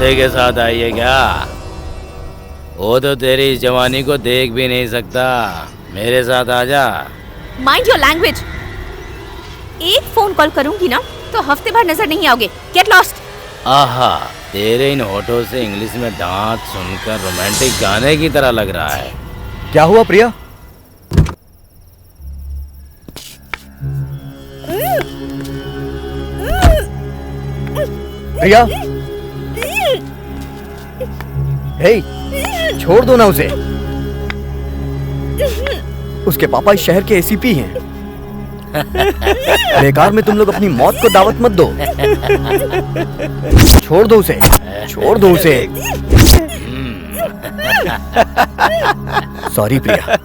बंदे के साथ आई है क्या? वो तो तेरी इस जवानी को देख भी नहीं सकता। मेरे साथ आजा। Mind your language. एक फोन कॉल करूंगी ना तो हफ्ते भर नजर नहीं आओगे। Get lost. आहा, तेरे इन होठों से इंग्लिश में डांट सुनकर रोमांटिक गाने की तरह लग रहा है। क्या हुआ प्रिया? प्रिया, हे, छोड़ दो ना उसे। उसके पापा इस शहर के एसीपी हैं। बेकार में तुम लोग अपनी मौत को दावत मत दो। छोड़ दो उसे, छोड़ दो उसे। सॉरी प्रिया।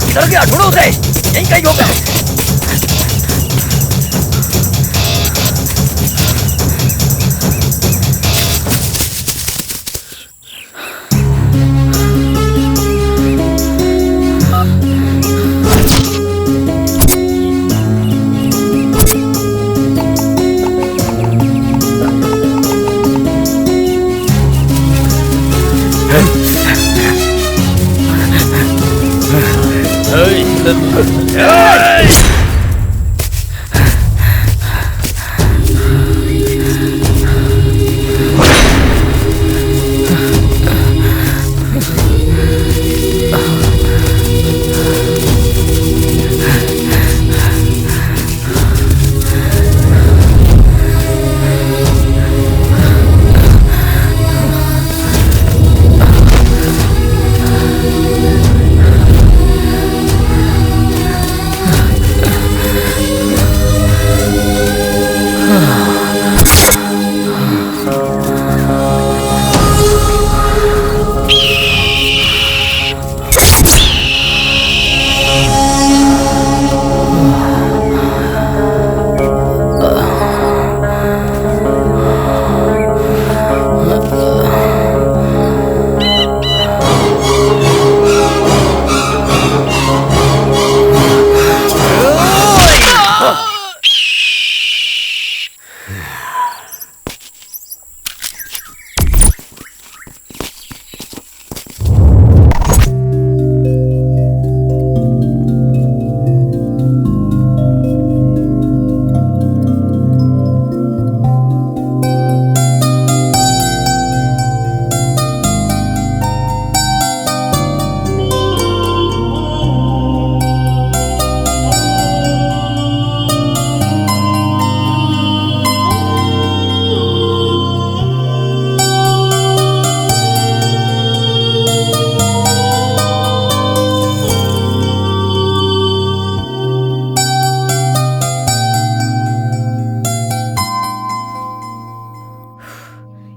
किधर गया? छोड़ो उसे, यहीं कहीं होगा।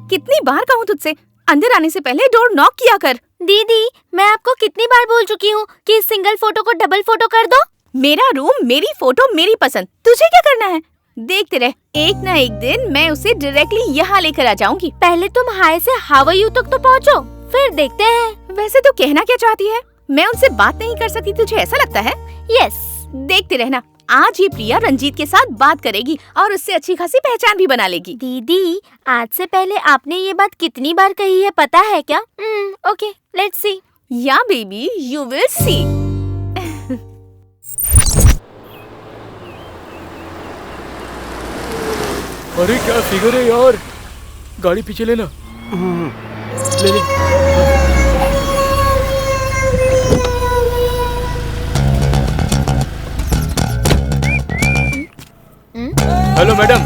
कितनी बार कहूँ तुझसे, अंदर आने से पहले डोर नॉक किया कर। दीदी, मैं आपको कितनी बार बोल चुकी हूँ कि इस सिंगल फोटो को डबल फोटो कर दो। मेरा रूम, मेरी फोटो, मेरी पसंद, तुझे क्या करना है? देखते रह, एक ना एक दिन मैं उसे डायरेक्टली यहाँ लेकर आ जाऊंगी। पहले तुम हाय से हाउ आर यू तक तो पहुँचो, फिर देखते हैं। वैसे तो कहना क्या चाहती है? मैं उनसे बात नहीं कर सकती, तुझे ऐसा लगता है? यस। देखते रहना, आज ये प्रिया रंजीत के साथ बात करेगी और उससे अच्छी खासी पहचान भी बना लेगी। दीदी, आज से पहले आपने ये बात कितनी बार कही है पता है क्या? Okay, let's see. या बेबी, यू विल सी। अरे क्या फिगर है यार, गाड़ी पीछे लेना। ले ले। हेलो मैडम,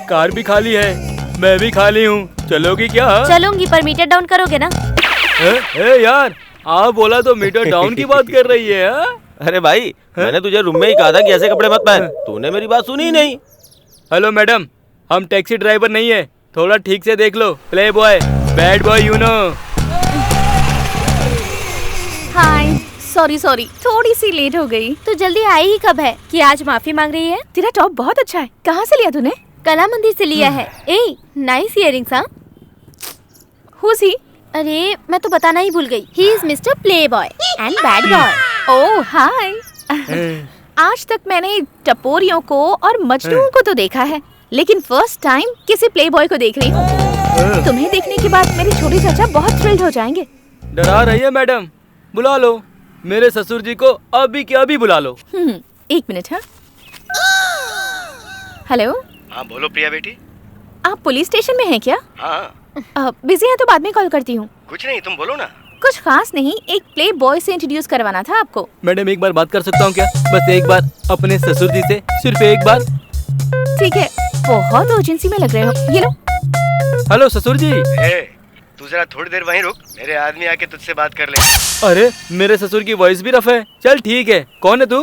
कार भी खाली है, मैं भी खाली हूँ, चलोगी क्या? चलूंगी, पर मीटर डाउन करोगे ना? यार, आप बोला तो मीटर डाउन की बात कर रही है। अरे भाई, मैंने तुझे रूम में ही कहा था कि ऐसे कपड़े मत पहन, तूने मेरी बात सुनी ही नहीं। हेलो मैडम, हम टैक्सी ड्राइवर नहीं है, थोड़ा ठीक से देख लो। Play boy, bad boy, you know. Hi, sorry, थोड़ी सी लेट हो गई। तो जल्दी आई ही कब है कि आज माफी मांग रही है? तेरा टॉप बहुत अच्छा है, कहाँ से लिया तूने? कला मंदिर से लिया है। ए, नाइस इयरिंग्स। हाँ, Who's he? अरे मैं तो बताना ही भूल गई। He is mister play boy and bad boy. Oh hi. आज तक मैंने टपोरियों को और मजनूओं को तो देखा है, लेकिन फर्स्ट टाइम किसी प्ले बॉय को देख रही हूँ। तुम्हें देखने के बाद मेरे छोटे चाचा बहुत थ्रिल्ड हो जाएंगे। डरा रही है मैडम, बुला लो। मेरे ससुर जी को अभी के अभी बुला लो। एक मिनट। हाँ, हेलो। हाँ बोलो प्रिया बेटी। आप पुलिस स्टेशन में हैं क्या? हाँ बिजी हैं तो बाद में कॉल करती हूँ। कुछ नहीं, तुम बोलो ना। कुछ खास नहीं, एक प्ले बॉय से इंट्रोड्यूस करवाना था आपको। मैडम एक बार बात कर सकता हूँ क्या? बस एक बार अपने ससुर जी से, सिर्फ एक बार। ठीक है, बहुत urgency में लग रहे हो। ये लो। हेलो ससुर जी। तू जरा थोड़ी देर वहीं रुक, मेरे आदमी आके तुझसे बात कर ले। अरे मेरे ससुर की वॉइस भी रफ है। चल ठीक है, कौन है तू?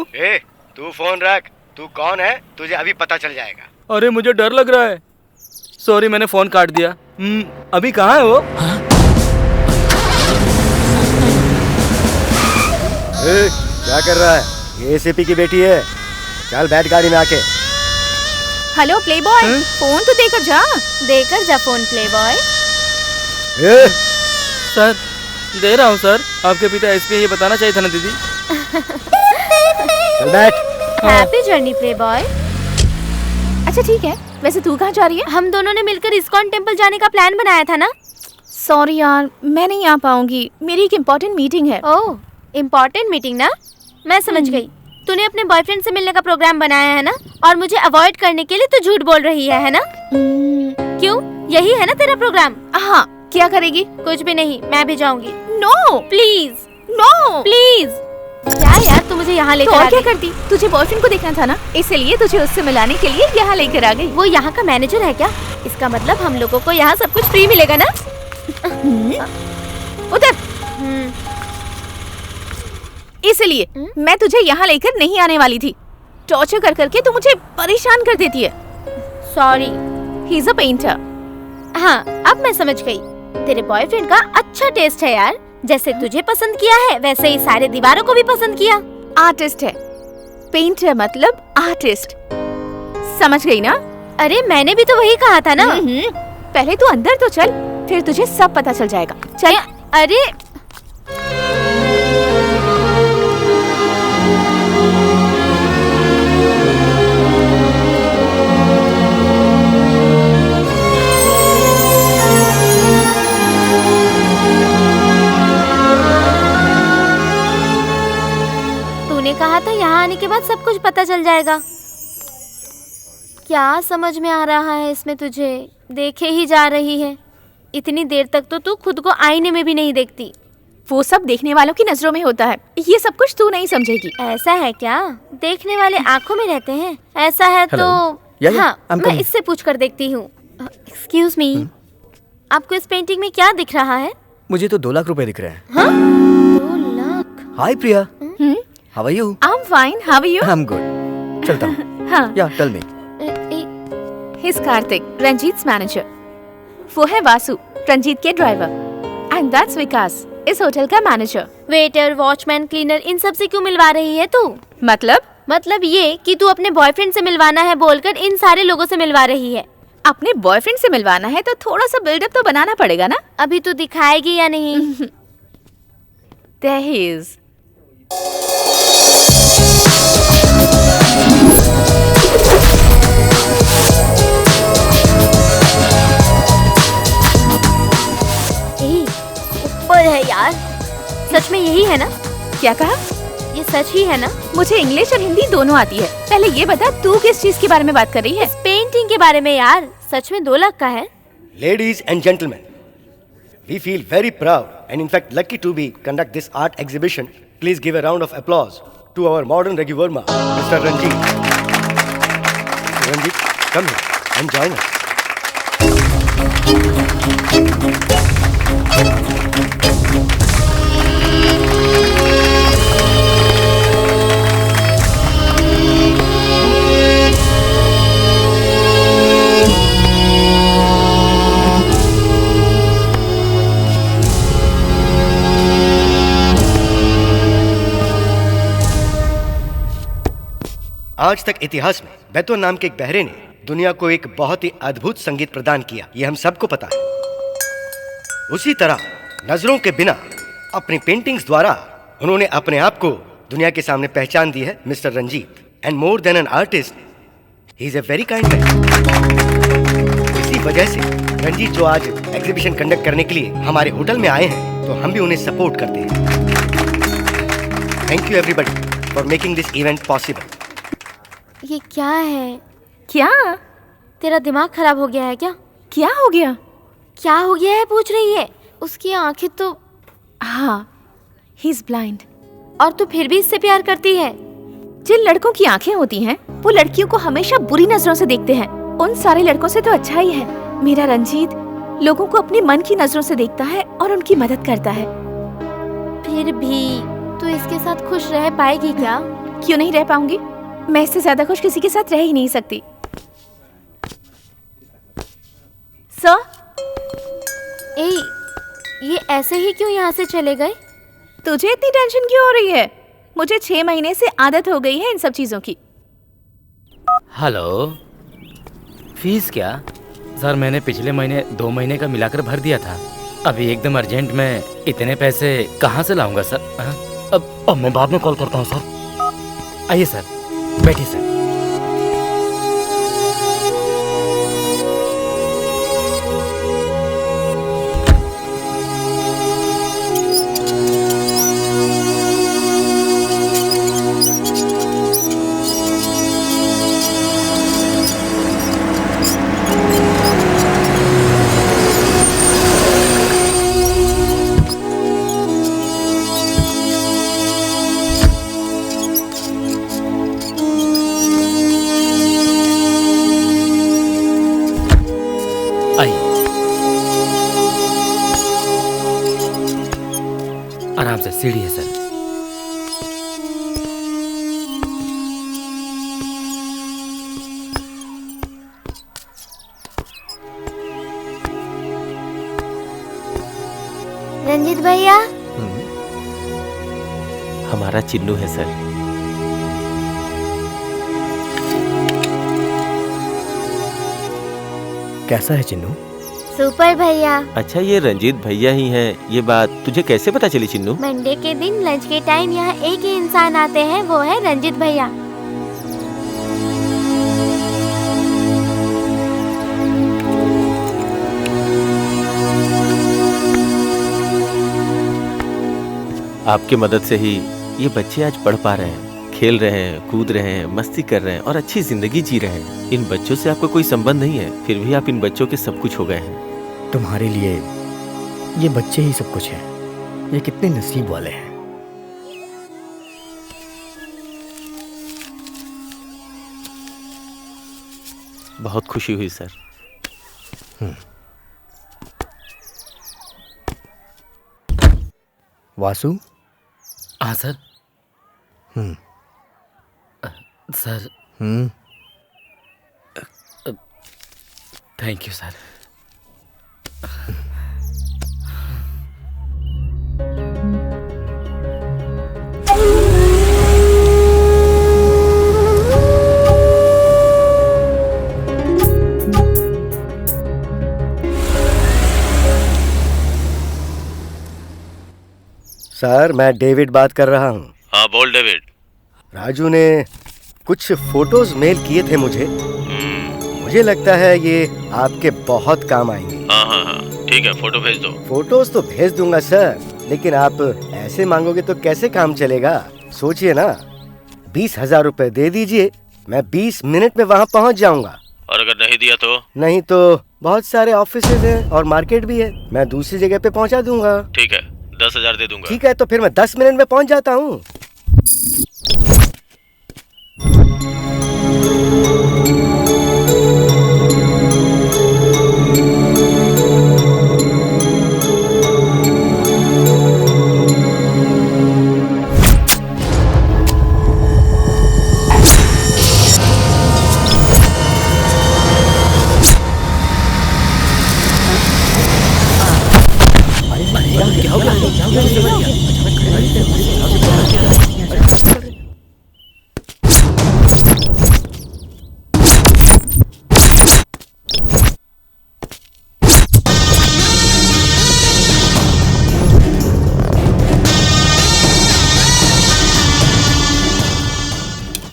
तू फोन रख, तू कौन है तुझे अभी पता चल जाएगा। अरे मुझे डर लग रहा है। सॉरी मैंने फोन काट दिया। अभी कहाँ है वो? क्या कर रहा है? ये एसीपी की बेटी है। चल बैठ गाड़ी में आके। हेलो प्ले बॉय, फोन तो देकर जा। देकर जा फोन प्ले बॉय। सर दे रहा हूँ सर। आपके पिता एसपी ये बताना चाहिए था ना दीदी। चल बैठ। Happy journey play boy. अच्छा ठीक है, वैसे तू कहाँ जा रही है? हम दोनों ने मिलकर इस्कॉन टेम्पल जाने का प्लान बनाया था ना। सॉरी यार, मैं नहीं आ पाऊंगी, मेरी एक इम्पोर्टेंट मीटिंग है। ओह, इम्पोर्टेंट मीटिंग ना? मैं समझ गई। तूने अपने बॉयफ्रेंड से मिलने का प्रोग्राम बनाया है ना, और मुझे अवॉइड करने के लिए तू झूठ बोल रही है ना? क्यों, यही है ना तेरा प्रोग्राम? हाँ, क्या करेगी? कुछ भी नहीं, मैं भी जाऊंगी। No please, no please. क्या यार, तू मुझे यहाँ लेकर तो आ और क्या गई? करती? तुझे बॉयफ्रेंड को देखना था ना, इसलिए तुझे उससे मिलाने के लिए यहाँ लेकर आ गई। वो यहाँ का मैनेजर है क्या? इसका मतलब हम लोगों को यहाँ सब कुछ फ्री मिलेगा ना? उधर। इसलिए मैं तुझे यहाँ लेकर नहीं आने वाली थी। टॉर्चर कर करके तू मुझे परेशान कर देती है। Sorry. He is a painter. हाँ, अब मैं समझ गई। तेरे बॉयफ्रेंड का अच्छा टेस्ट है यार। जैसे तुझे पसंद किया है, वैसे ही सारे दीवारों को भी पसंद किया। आर्टिस्ट है, पेंटर मतलब आर्टिस्ट। समझ गई ना? अरे मैंने भी तो वही कहा था ना। पहले तू अंदर तो चल, फिर तुझे सब पता चल जाएगा। चल। अरे तूने कहा था यहाँ आने के बाद सब कुछ पता चल जाएगा। क्या समझ में आ रहा है इसमें तुझे? देखे ही जा रही है। इतनी देर तक तो तू खुद को आईने में भी नहीं देखती। वो सब देखने वालों की नजरों में होता है, ये सब कुछ तू नहीं समझेगी। ऐसा है क्या? देखने वाले आंखों में रहते हैं। ऐसा है तो हाँ, मैं इससे पूछ कर देखती हूँ। एक्सक्यूज मी, आपको इस पेंटिंग में क्या दिख रहा है? मुझे तो 2 लाख रुपए दिख रहे हैं। हाँ? 2 lakh? Hi Priya, how are you? I am fine, how are you? I am good. चलता हूँ। हाँ, yeah tell me. He is Karthik, Ranjit's manager. वो है वासु, रंजीत के ड्राइवर। एंड दैट्स विकास, इस होटल का मैनेजर। वेटर, वॉचमैन, क्लीनर, इन सब से क्यों मिलवा रही है तू? मतलब ये कि तू अपने बॉयफ्रेंड से मिलवाना है बोलकर इन सारे लोगों से मिलवा रही है। अपने बॉयफ्रेंड से मिलवाना है तो थोड़ा सा बिल्डअप तो बनाना पड़ेगा ना। अभी तू दिखाएगी या नहीं? There he is. ऊपर है यार। सच में यही है ना? क्या कहा? ये सच ही है ना? मुझे इंग्लिश और हिंदी दोनों आती है। पहले ये बता, तू किस चीज के बारे में बात कर रही है? इस पेंटिंग के बारे में यार। सच में 2 लाख का है? Ladies and gentlemen, we feel very proud and in fact lucky to be conduct this art exhibition. Please give a round of applause to our modern Raghu Verma, Mr. Ranjit. Mr. Ranjit, come here and join us. आज तक इतिहास में बैतूल नाम के एक बहरे ने दुनिया को एक बहुत ही अद्भुत संगीत प्रदान किया, ये हम सबको पता है। उसी तरह नजरों के बिना अपनी पेंटिंग्स द्वारा उन्होंने अपने आप को दुनिया के सामने पहचान दी है mister Ranjit. And more than an artist, he is a very kind man. इसी वजह से रंजीत जो आज एग्जीबिशन कंडक्ट करने के लिए हमारे होटल में आए हैं, तो हम भी उन्हें सपोर्ट करते हैं। Thank you everybody for making this event possible. ये क्या है? क्या तेरा दिमाग खराब हो गया है क्या? क्या हो गया? क्या हो गया है पूछ रही है। उसकी आंखें तो। हाँ, ही इज ब्लाइंड। और तू फिर भी इससे प्यार करती है? जिन लड़कों की आंखें होती हैं, वो लड़कियों को हमेशा बुरी नजरों से देखते हैं। उन सारे लड़कों से तो अच्छा ही है मेरा रंजीत लोगों को अपने मन की नजरों से देखता है और उनकी मदद करता है। फिर भी तू इसके साथ खुश रह पाएगी क्या? क्यों नहीं रह पाऊंगी? मैं इससे ज्यादा खुश किसी के साथ रह ही नहीं सकती। सर, ए, ये ऐसे ही क्यों यहाँ से चले गए? तुझे इतनी टेंशन क्यों हो रही है? मुझे 6 महीने से आदत हो गई है इन सब चीजों की। हेलो, फीस क्या? सर मैंने पिछले महीने 2 महीने का मिलाकर भर दिया था। अभी एकदम अर्जेंट में इतने पैसे कहाँ से लाऊंगा सर? अब मैं बाद में कॉल करता हूँ सर। आइए सर, बैठिए सर। आराम से, सीढ़ी है सर। रंजीत भैया, हमारा चिन्नू है सर। कैसा है चिन्नू? सुपर भैया। अच्छा, ये रंजीत भैया ही हैं। ये बात तुझे कैसे पता चली चिन्नू? मंडे के दिन लंच के टाइम यहाँ एक ही इंसान आते हैं, वो है रंजीत भैया। आपके मदद से ही ये बच्चे आज पढ़ पा रहे हैं, खेल रहे हैं, कूद रहे हैं, मस्ती कर रहे हैं और अच्छी जिंदगी जी रहे हैं। इन बच्चों से आपका कोई संबंध नहीं है, फिर भी आप इन बच्चों के सब कुछ हो गए हैं। तुम्हारे लिए ये बच्चे ही सब कुछ हैं। ये कितने नसीब वाले हैं। बहुत खुशी हुई सर। वासु? हाँ sir. Sir thank you sir. Sir, मैं डेविड बात कर रहा हूँ। हाँ बोल डेविड। राजू ने कुछ फोटोज मेल किए थे मुझे। मुझे लगता है ये आपके बहुत काम आएंगे। हाँ, ठीक है, फोटो भेज दो। फोटोज तो भेज दूंगा सर, लेकिन आप ऐसे मांगोगे तो कैसे काम चलेगा? सोचिए ना, 20,000 रुपए दे दीजिए, मैं 20 मिनट में वहाँ पहुँच जाऊँगा। और अगर नहीं दिया तो? नहीं तो बहुत सारे ऑफिसेज हैं और मार्केट भी है, मैं दूसरी जगह पे पहुँचा दूंगा। ठीक है, 10,000 दे दूंगा। ठीक है, तो फिर मैं 10 मिनट में पहुँच जाता हूँ।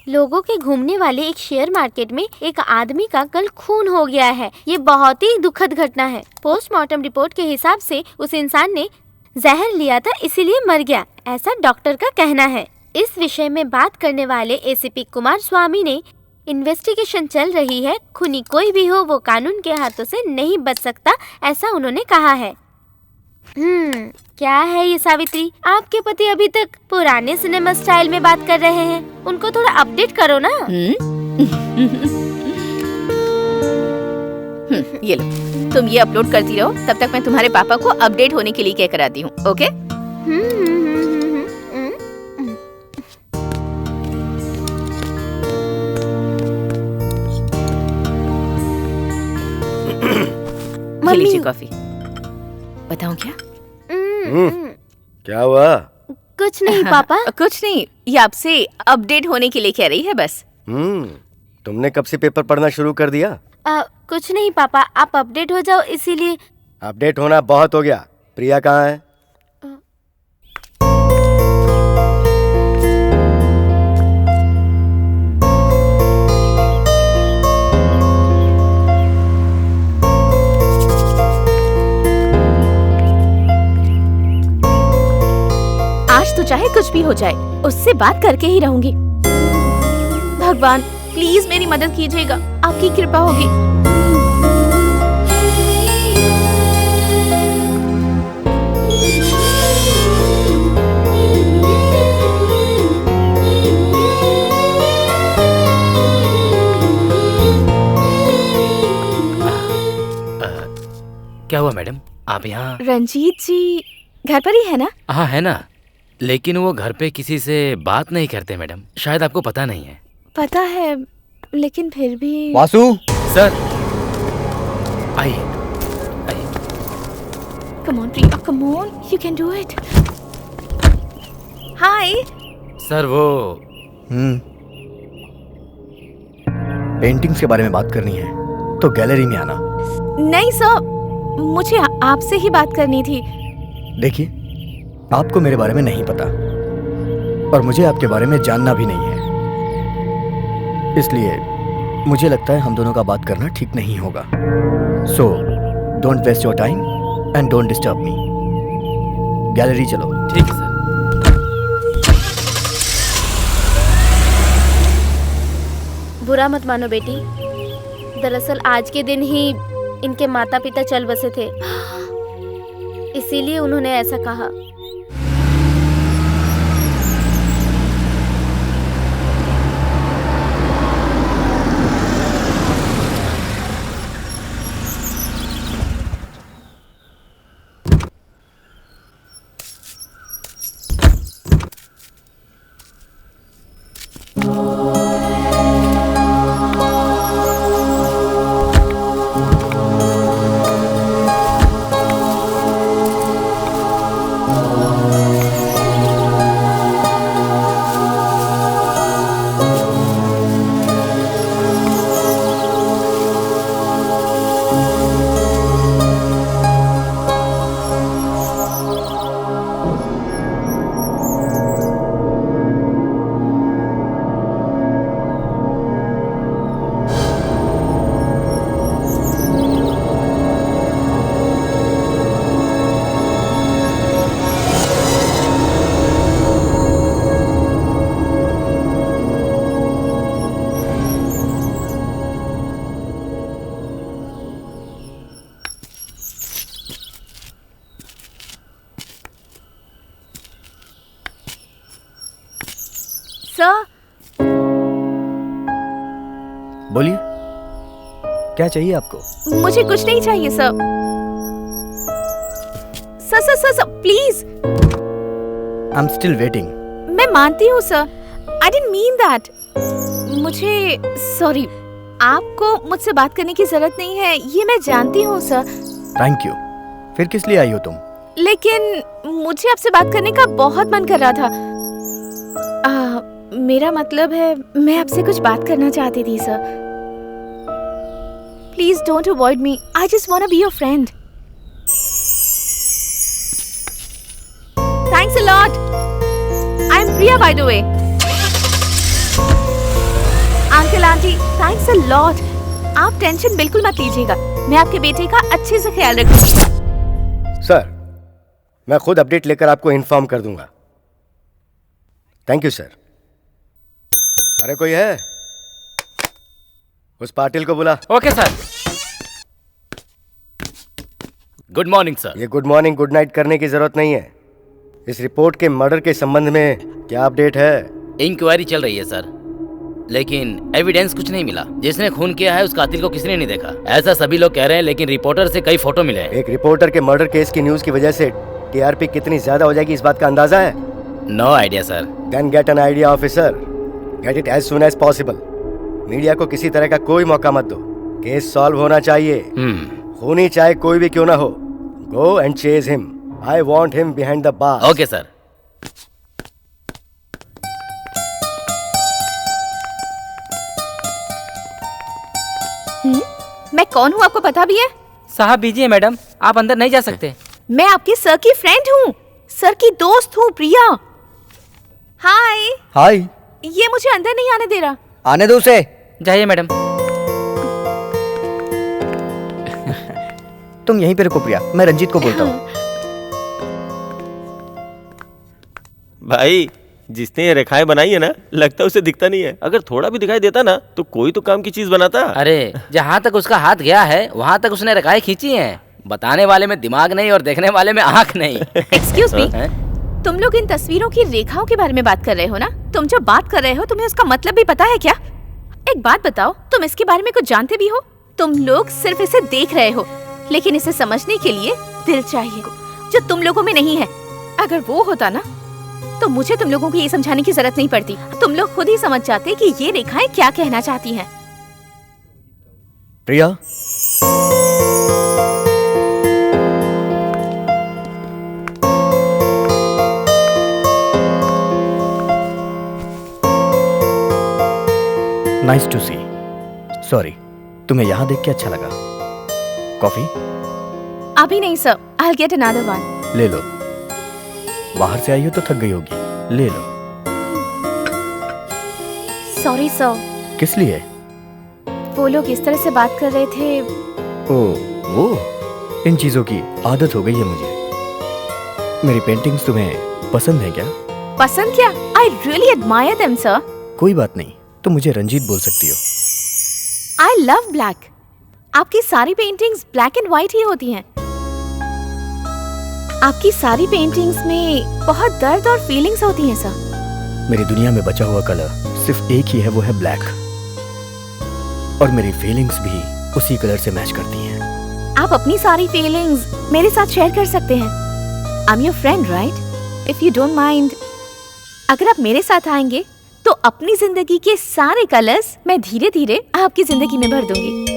लोगों के घूमने वाले एक शेयर मार्केट में एक आदमी का कल खून हो गया है। ये बहुत ही दुखद घटना है। पोस्टमार्टम रिपोर्ट के हिसाब से उस इंसान ने जहर लिया था, इसीलिए मर गया, ऐसा डॉक्टर का कहना है। इस विषय में बात करने वाले एसीपी कुमार स्वामी ने इन्वेस्टिगेशन चल रही है, खूनी कोई भी हो वो कानून के हाथों से नहीं बच सकता, ऐसा उन्होंने कहा है। क्या है ये सावित्री, आपके पति अभी तक पुराने सिनेमा स्टाइल में बात कर रहे हैं, उनको थोड़ा अपडेट करो ना। ये लो, तुम ये अपलोड करती रहो, तब तक मैं तुम्हारे पापा को अपडेट होने के लिए क्या कराती हूँ, ओके? ये लीजिए कॉफी। बताऊं क्या? क्या हुआ? कुछ नहीं पापा। कुछ नहीं, ये आपसे अपडेट होने के लिए कह रही है बस। तुमने कब से पेपर पढ़ना शुरू कर दिया? कुछ नहीं पापा, आप अपडेट हो जाओ इसीलिए। अपडेट होना बहुत हो गया। प्रिया कहाँ है? आज तो चाहे कुछ भी हो जाए, उससे बात करके ही रहूंगी। भगवान प्लीज मेरी मदद कीजिएगा, आपकी कृपा होगी। क्या हुआ मैडम, आप यहाँ? रंजीत जी घर पर ही है ना? हाँ है ना, लेकिन वो घर पे किसी से बात नहीं करते मैडम, शायद आपको पता नहीं है। पता है, लेकिन फिर भी। वासु सर आइए आइए। Come on Priya, come on, you can do it. Hi sir वो पेंटिंग्स के बारे में बात करनी है तो गैलरी में आना। नहीं सर, मुझे आपसे ही बात करनी थी। देखिए, आपको मेरे बारे में नहीं पता और मुझे आपके बारे में जानना भी नहीं है, इसलिए मुझे लगता है हम दोनों का बात करना ठीक नहीं होगा। So don't waste your time and don't disturb me. Gallery चलो। ठीक है सर। बुरा मत मानो बेटी, दरअसल आज के दिन ही इनके माता पिता चल बसे थे, इसीलिए उन्होंने ऐसा कहा। सर बोलिए, क्या चाहिए आपको? मुझे कुछ नहीं चाहिए sir. Sir sir sir sir please. I am still waiting. मैं मानती हूँ sir, I didn't mean that. मुझे सॉरी, आपको मुझसे बात करने की जरूरत नहीं है, ये मैं जानती हूँ सर। Thank you. फिर किस लिए आई हो तुम? लेकिन मुझे आपसे बात करने का बहुत मन कर रहा था। मेरा मतलब है, मैं आपसे कुछ बात करना चाहती थी sir. Please don't avoid me, I just want to be your friend. Thanks a lot. I am Priya by the way. Uncle aunty thanks a lot. आप टेंशन बिल्कुल मत लीजिएगा, मैं आपके बेटे का अच्छे से ख्याल रखूंगी। सर, मैं खुद अपडेट लेकर आपको इन्फॉर्म कर दूंगा। Thank you sir. अरे कोई है? उस पाटिल को बुला। Okay sir. Good morning sir. ये गुड मॉर्निंग गुड नाइट करने की जरूरत नहीं है। इस रिपोर्ट के मर्डर के संबंध में क्या अपडेट है? इंक्वायरी चल रही है सर, लेकिन एविडेंस कुछ नहीं मिला। जिसने खून किया है उस कातिल को किसी ने नहीं देखा, ऐसा सभी लोग कह रहे हैं, लेकिन रिपोर्टर से कई फोटो मिले हैं। एक रिपोर्टर के मर्डर केस की न्यूज की वजह से टीआरपी कितनी ज्यादा हो जाएगी, इस बात का अंदाजा है? No idea sir. Then get an idea officer, get it as soon as possible. Media को किसी तरह का कोई मौका मत दो, केस सॉल्व होना चाहिए। खूनी चाहे कोई भी क्यों ना हो, go and chase him. I want him behind the bar. Okay sir. मैं कौन हूँ आपको पता भी है? साहब बिजी है मैडम, आप अंदर नहीं जा सकते। मैं आपके सर की फ्रेंड हूँ, सर की दोस्त हूँ, प्रिया। हाय। हाय। ये मुझे अंदर नहीं आने दे रहा। आने दो उसे। जाइए मैडम। तुम यहीं पे रुको प्रिया, मैं रंजीत को बोलता हूँ। भाई जिसने ये रेखाएं बनाई है ना, लगता है उसे दिखता नहीं है। अगर थोड़ा भी दिखाई देता ना तो कोई तो काम की चीज बनाता। अरे जहाँ तक उसका हाथ गया है वहाँ तक उसने रेखाएं खींची हैं। बताने वाले में दिमाग नहीं और देखने वाले में आँख नहीं। एक्सक्यूज मी, तुम लोग इन तस्वीरों की रेखाओं के बारे में बात कर रहे हो ना? तुम जो बात कर रहे हो तुम्हें उसका मतलब भी पता है क्या? एक बात बताओ, तुम इसके बारे में कुछ जानते भी हो? तुम लोग सिर्फ इसे देख रहे हो, लेकिन इसे समझने के लिए दिल चाहिए, जो तुम लोगों में नहीं है। अगर वो होता ना तो मुझे तुम लोगों को ये समझाने की जरूरत नहीं पड़ती। तुम लोग खुद ही समझ जाते कि ये रेखाएं क्या कहना चाहती हैं। प्रिया, नाइस टू सी। सॉरी, तुम्हें यहाँ देख के अच्छा लगा। कॉफी? अभी नहीं sir, I'll get another one। ले लो, बाहर से आई हो तो थक गई होगी, ले लो। Sorry sir. किस लिए? वो लोग इस तरह से बात कर रहे थे। ओ वो, इन चीजों की आदत हो गई है मुझे। मेरी पेंटिंग्स तुम्हें पसंद है क्या? पसंद क्या? I really admire them sir। कोई बात नहीं, तुम मुझे रंजीत बोल सकती हो। I love black। आपकी सारी पेंटिंग्स ब्लैक एंड व्हाइट ही होती हैं। आपकी सारी पेंटिंग्स में बहुत दर्द और फीलिंग्स होती हैं सर। मेरी दुनिया में बचा हुआ कलर सिर्फ एक ही है, वो है ब्लैक। और मेरी फीलिंग्स भी उसी कलर से मैच करती हैं। आप अपनी सारी फीलिंग्स मेरे साथ शेयर कर सकते हैं। I am your friend right? If you don't mind, अगर आप मेरे साथ आएंगे तो अपनी जिंदगी के सारे कलर्स मैं धीरे धीरे आपकी जिंदगी में भर दूंगी।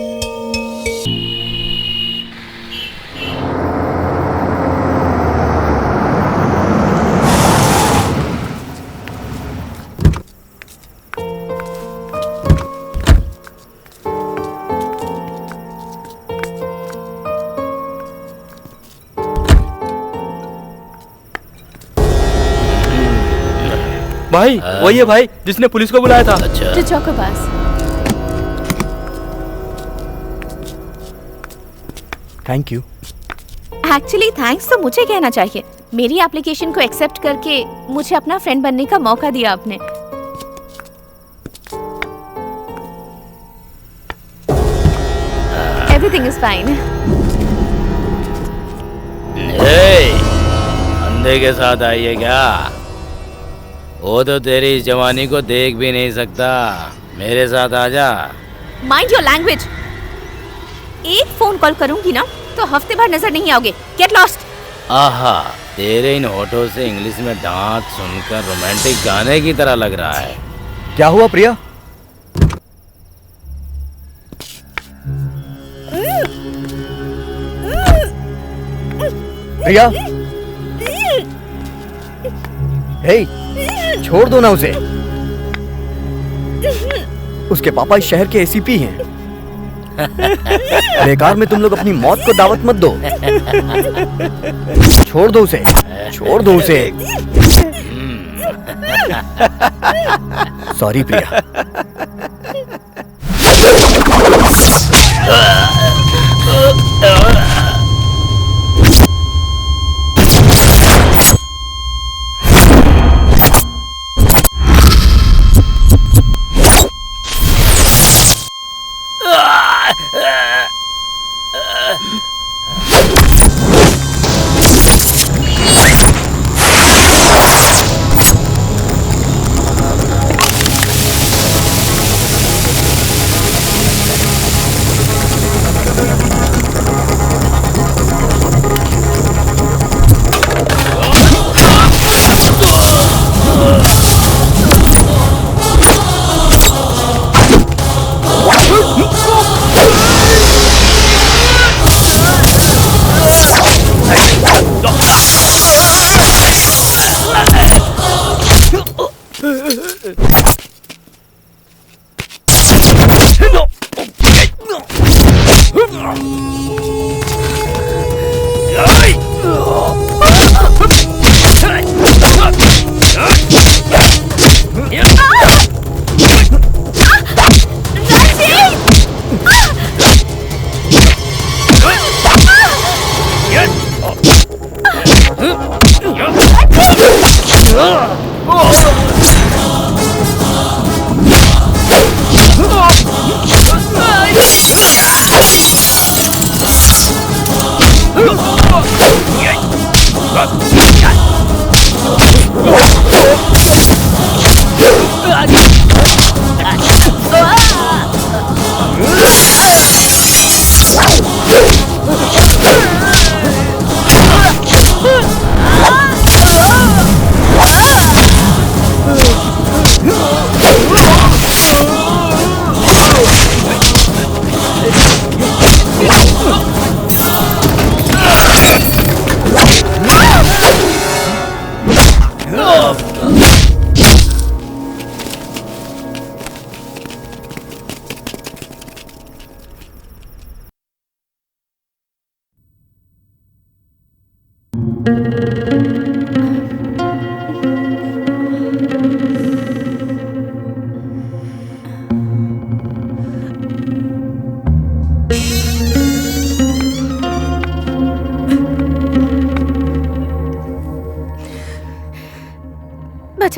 भाई वही है भाई जिसने पुलिस को बुलाया था। अच्छा। जो चौक के पास। Thank you. एक्चुअली थैंक्स तो मुझे कहना चाहिए। मेरी एप्लीकेशन को एक्सेप्ट करके मुझे अपना फ्रेंड बनने का मौका दिया आपने। Everything is fine. अंधे के साथ आई है क्या? वो तो तेरी इस जवानी को देख भी नहीं सकता। मेरे साथ आजा। Mind your language. एक फोन कॉल करूंगी ना तो हफ्ते भर नजर नहीं आओगे। Get lost. आहा, तेरे इन होठों से इंग्लिश में डांट सुनकर रोमांटिक गाने की तरह लग रहा है। क्या हुआ प्रिया? प्रिया, हे, छोड़ दो ना उसे। उसके पापा इस शहर के एसीपी हैं। बेकार में तुम लोग अपनी मौत को दावत मत दो। छोड़ दो उसे, छोड़ दो उसे। सॉरी प्रिया।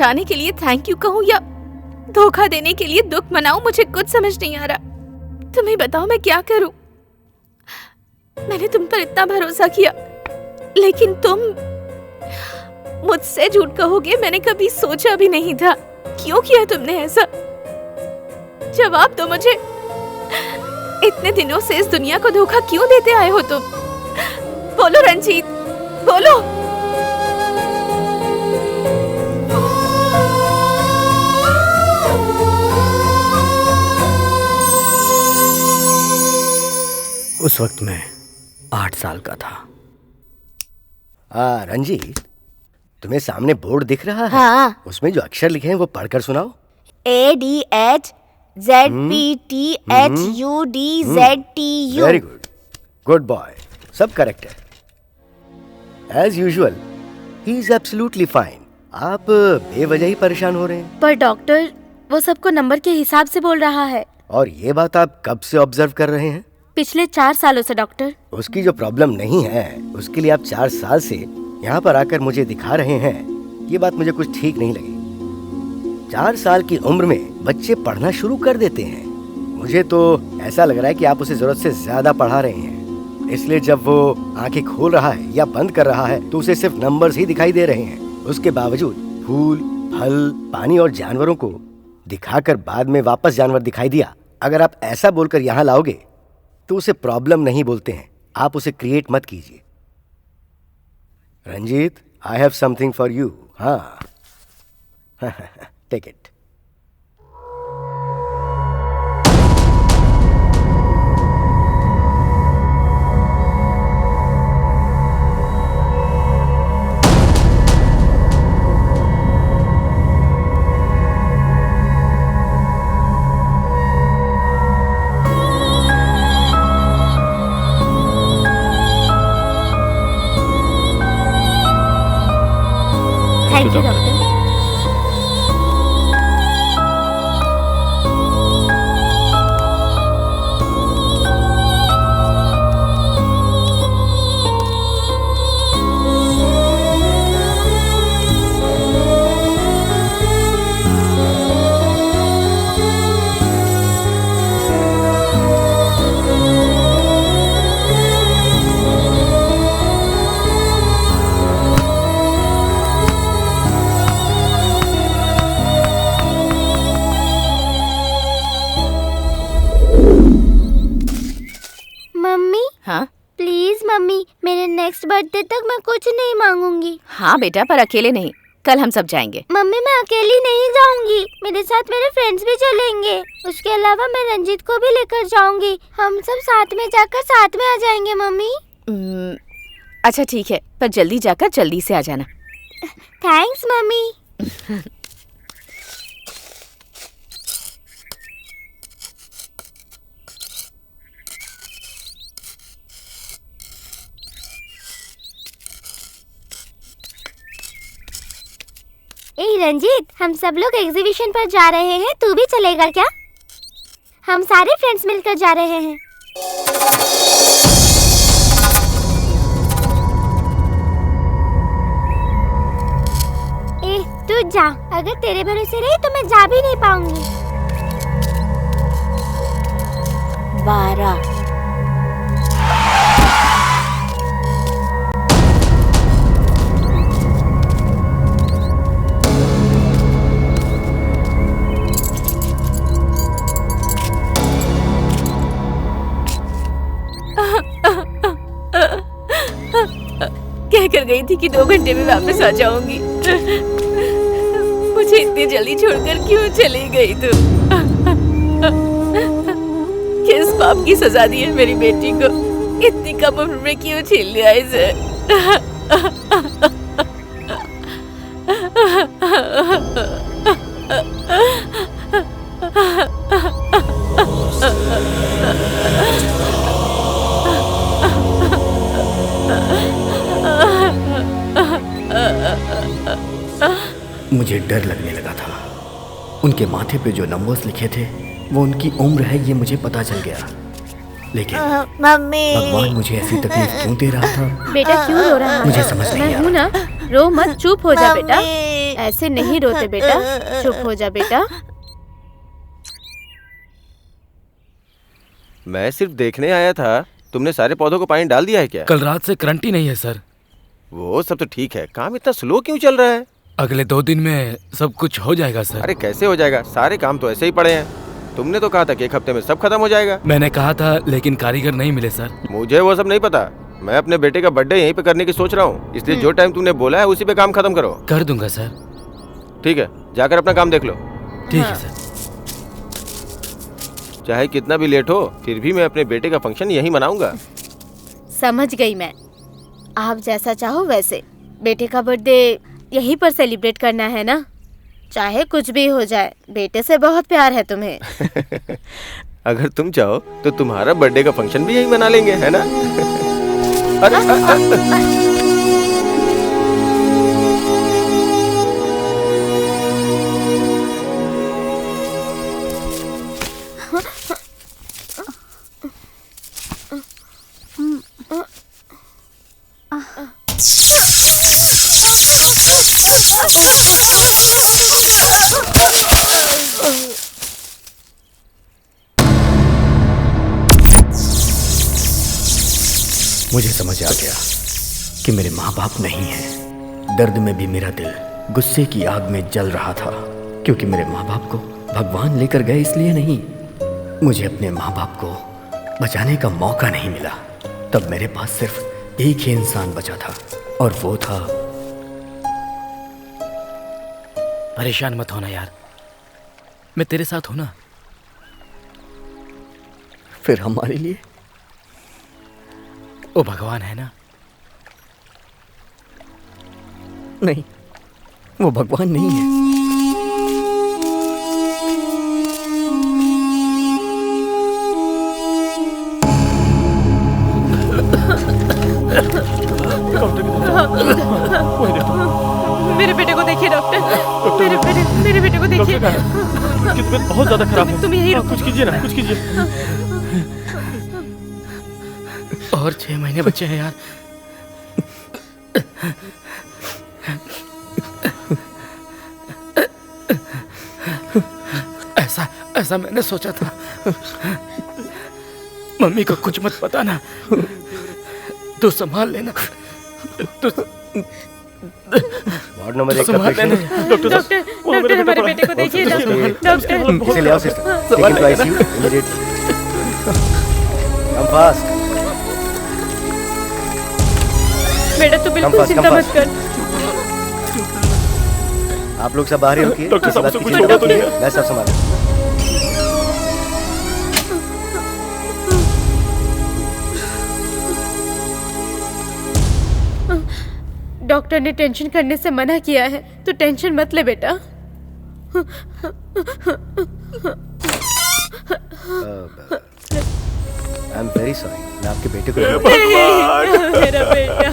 बचाने के लिए थैंक यू कहूँ या धोखा देने के लिए दुख मनाऊं, मुझे कुछ समझ नहीं आ रहा। तुम्हें बताओ मैं क्या करूं? मैंने तुम पर इतना भरोसा किया, लेकिन तुम मुझसे झूठ कहोगे मैंने कभी सोचा भी नहीं था। क्यों किया तुमने ऐसा? जवाब दो मुझे। इतने दिनों से इस दुनिया को धोखा क्यों देते आए हो तुम? बोलो रंजीत, बोलो। उस वक्त मैं 8 साल का था। रंजीत, तुम्हें सामने बोर्ड दिख रहा है? हाँ। उसमें जो अक्षर लिखे हैं वो पढ़कर सुनाओ। ADHZPTHUDZTU। Very good, good boy, सब करेक्ट है। As usual he is absolutely fine. आप बेवजह ही परेशान हो रहे हैं। पर डॉक्टर, वो सबको नंबर के हिसाब से बोल रहा है। और ये बात आप कब से ऑब्जर्व कर रहे हैं? पिछले 4 सालों से डॉक्टर। उसकी जो प्रॉब्लम नहीं है उसके लिए आप 4 साल से यहाँ पर आकर मुझे दिखा रहे हैं, ये बात मुझे कुछ ठीक नहीं लगी। 4 साल की उम्र में बच्चे पढ़ना शुरू कर देते हैं। मुझे तो ऐसा लग रहा है कि आप उसे जरूरत से ज्यादा पढ़ा रहे हैं, इसलिए जब वो आंखें खोल रहा है या बंद कर रहा है तो उसे सिर्फ नंबर्स ही दिखाई दे रहे हैं। उसके बावजूद फूल, फल, पानी और जानवरों को दिखाकर बाद में वापस जानवर दिखाई दिया। अगर आप ऐसा बोलकर यहाँ लाओगे तो उसे प्रॉब्लम नहीं बोलते हैं। आप उसे क्रिएट मत कीजिए। Ranjit, I have something for you. हाँ, take it. Thank you doctor. Mummy, हाँ प्लीज मम्मी, मेरे नेक्स्ट बर्थडे तक मैं कुछ नहीं मांगूंगी। हाँ बेटा, पर अकेले नहीं, कल हम सब जाएंगे। मम्मी, मैं अकेली नहीं जाऊंगी, मेरे साथ मेरे फ्रेंड्स भी चलेंगे। उसके अलावा मैं रंजीत को भी लेकर जाऊंगी। हम सब साथ में जाकर साथ में आ जाएंगे मम्मी। अच्छा ठीक है, पर जल्दी जाकर जल्दी से आ जाना। Thanks mummy. ए रंजीत, हम सब लोग एग्जीबिशन पर जा रहे हैं, तू भी चलेगा क्या? हम सारे फ्रेंड्स मिलकर जा रहे हैं। ए तू जा, अगर तेरे भरोसे रही तो मैं जा भी नहीं पाऊंगी। 12 कहकर गई थी कि 2 घंटे में वापस आ जाऊंगी। मुझे इतनी जल्दी छोड़कर क्यों चली गई तू? किस पाप की सजा दी है मेरी बेटी को? इतनी कम उम्र में क्यों छीन लिया इसे? मुझे डर लगने लगा था। उनके माथे पे जो नंबर्स लिखे थे वो उनकी उम्र है, ये मुझे पता चल गया। लेकिन मम्मी, भगवान मुझे ऐसी तकलीफ क्यों दे रहा था, बेटा क्यों रो रहा है? मुझे समझ नहीं मैं आ हूँ रहा। ना। रो मत, चुप हो जा बेटा। ऐसे नहीं रोते बेटा, चुप हो जा बेटा। मैं सिर्फ देखने आया था। तुमने सारे पौधों को पानी डाल दिया है क्या? कल रात से करंट ही नहीं है सर। वो सब तो ठीक है, काम इतना स्लो क्यों चल रहा है? अगले 2 दिन में सब कुछ हो जाएगा सर। अरे कैसे हो जाएगा? सारे काम तो ऐसे ही पड़े हैं। तुमने तो कहा था कि 1 हफ्ते में सब खत्म हो जाएगा। मैंने कहा था लेकिन कारीगर नहीं मिले सर। मुझे वो सब नहीं पता। मैं अपने बेटे का बर्थडे यहीं पे करने की सोच रहा हूँ, इसलिए जो टाइम तुमने बोला है उसी पे काम खत्म करो। कर दूंगा सर। ठीक है, जाकर अपना काम देख लो। ठीक है सर। चाहे कितना भी लेट हो, फिर भी मैं अपने बेटे का फंक्शन यहीं मनाऊंगा। समझ गई मैं। आप जैसा चाहो वैसे। बेटे का बर्थडे यहीं पर सेलिब्रेट करना है ना? चाहे कुछ भी हो जाए, बेटे से बहुत प्यार है तुम्हें। अगर तुम चाहो तो तुम्हारा बर्थडे का फंक्शन भी यहीं मना लेंगे, है ना? अरे मुझे समझ आ गया कि मेरे माँ बाप नहीं हैं। दर्द में भी मेरा दिल गुस्से की आग में जल रहा था, क्योंकि मेरे माँ बाप को भगवान लेकर गए इसलिए नहीं। मुझे अपने माँ बाप को बचाने का मौका नहीं मिला। तब मेरे पास सिर्फ एक ही इंसान बचा था, और वो था। परेशान मत होना यार, मैं तेरे साथ हूं ना। फिर हमारे लिए वो भगवान है ना। नहीं, वो भगवान नहीं है। मेरे बेटे को देखिए डॉक्टर। मेरे बेटे को देखिए। बहुत ज्यादा खराब है। तुम यही कुछ कीजिए ना, कुछ कीजिए। और 6 महीने बचे हैं यार। ऐसा मैंने सोचा था। मम्मी को कुछ मत बताना, तू संभाल लेना। वार्ड नंबर 1 का संभाल लेना। पेशेंट। डॉक्टर हमारे बेटे को देखिए ना। डॉक्टर इसे ले आओ sister. Take him to ICU immediately. Come fast. बेटा तू बिल्कुल fast, चिंता come मत कर। आप लोग सब बाहर ही रुकिए। डॉक्टर साहब, किसी उसे बात की कुछ चिंता होगा तो मत नहीं? कीजिए, मैं सब संभालूंगा। डॉक्टर ने टेंशन करने से मना किया है, तो टेंशन मत ले बेटा। I am very sorry. मैं आपके बेटे को मेरा बेटा, मेरा बेटा।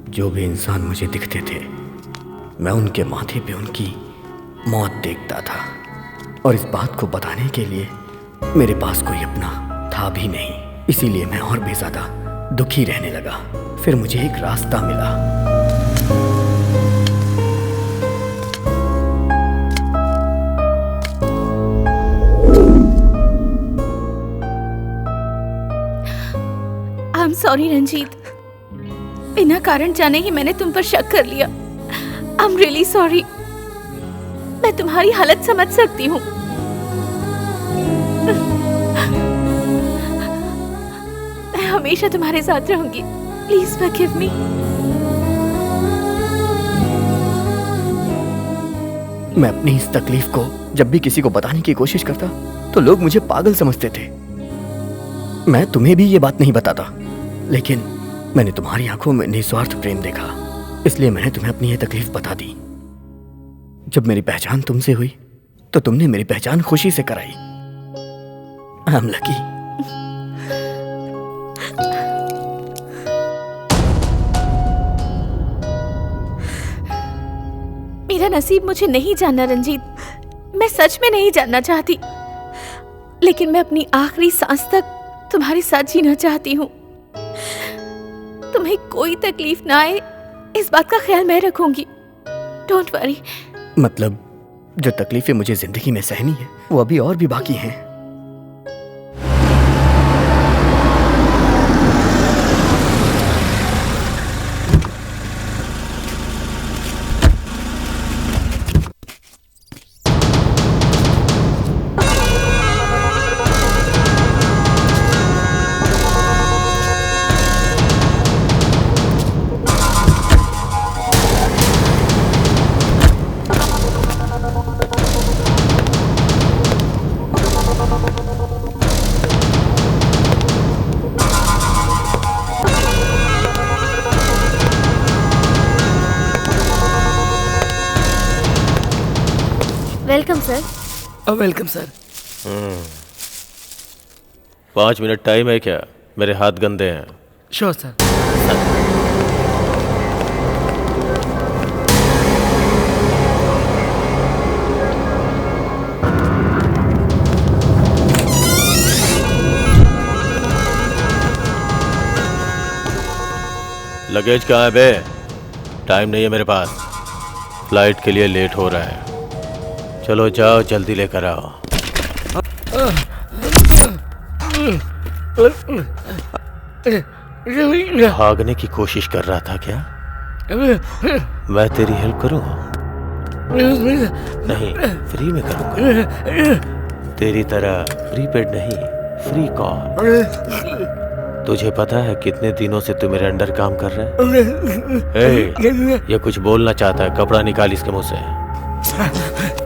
जो भी इंसान मुझे दिखते थे, मैं उनके माथे पे उनकी मौत देखता था, और इस बात को बताने के लिए मेरे पास कोई अपना था भी नहीं। इसीलिए मैं और भी ज्यादा दुखी रहने लगा। फिर मुझे एक रास्ता मिला। आई एम सॉरी रंजीत, बिना कारण जाने ही मैंने तुम पर शक कर लिया। I am really sorry. मैं तुम्हारी हालत समझ सकती हूँ। मैं हमेशा तुम्हारे साथ रहूंगी। Please forgive me. मैं अपनी इस तकलीफ को जब भी किसी को बताने की कोशिश करता तो लोग मुझे पागल समझते थे। मैं तुम्हें भी ये बात नहीं बताता, लेकिन मैंने तुम्हारी आंखों में निस्वार्थ प्रेम देखा, इसलिए मैंने तुम्हें अपनी ये तकलीफ बता दी। जब मेरी पहचान तुमसे हुई तो तुमने मेरी पहचान खुशी से कराई। I am lucky. मेरा नसीब मुझे नहीं जानना रंजीत। मैं सच में नहीं जानना चाहती, लेकिन मैं अपनी आखिरी सांस तक तुम्हारे साथ जीना चाहती हूँ। तुम्हें कोई तकलीफ ना आए, इस बात का ख्याल मैं रखूंगी। Don't worry. मतलब जो तकलीफें मुझे जिंदगी में सहनी है वो अभी और भी बाकी हैं। Welcome sir. Welcome sir. 5 minute time है क्या? मेरे हाथ गंदे हैं। Sure sir. लगेज कहाँ है बे? टाइम नहीं है मेरे पास, फ्लाइट के लिए लेट हो रहा है। चलो जाओ, जल्दी लेकर आओ। भागने की कोशिश कर रहा था क्या? मैं तेरी हेल्प करूं? नहीं, फ्री में करूंगा। तेरी तरह प्रीपेड नहीं, फ्री कॉल। तुझे पता है कितने दिनों से तू मेरे अंडर काम कर रहा है? ये कुछ बोलना चाहता है, कपड़ा निकाल इसके मुंह से।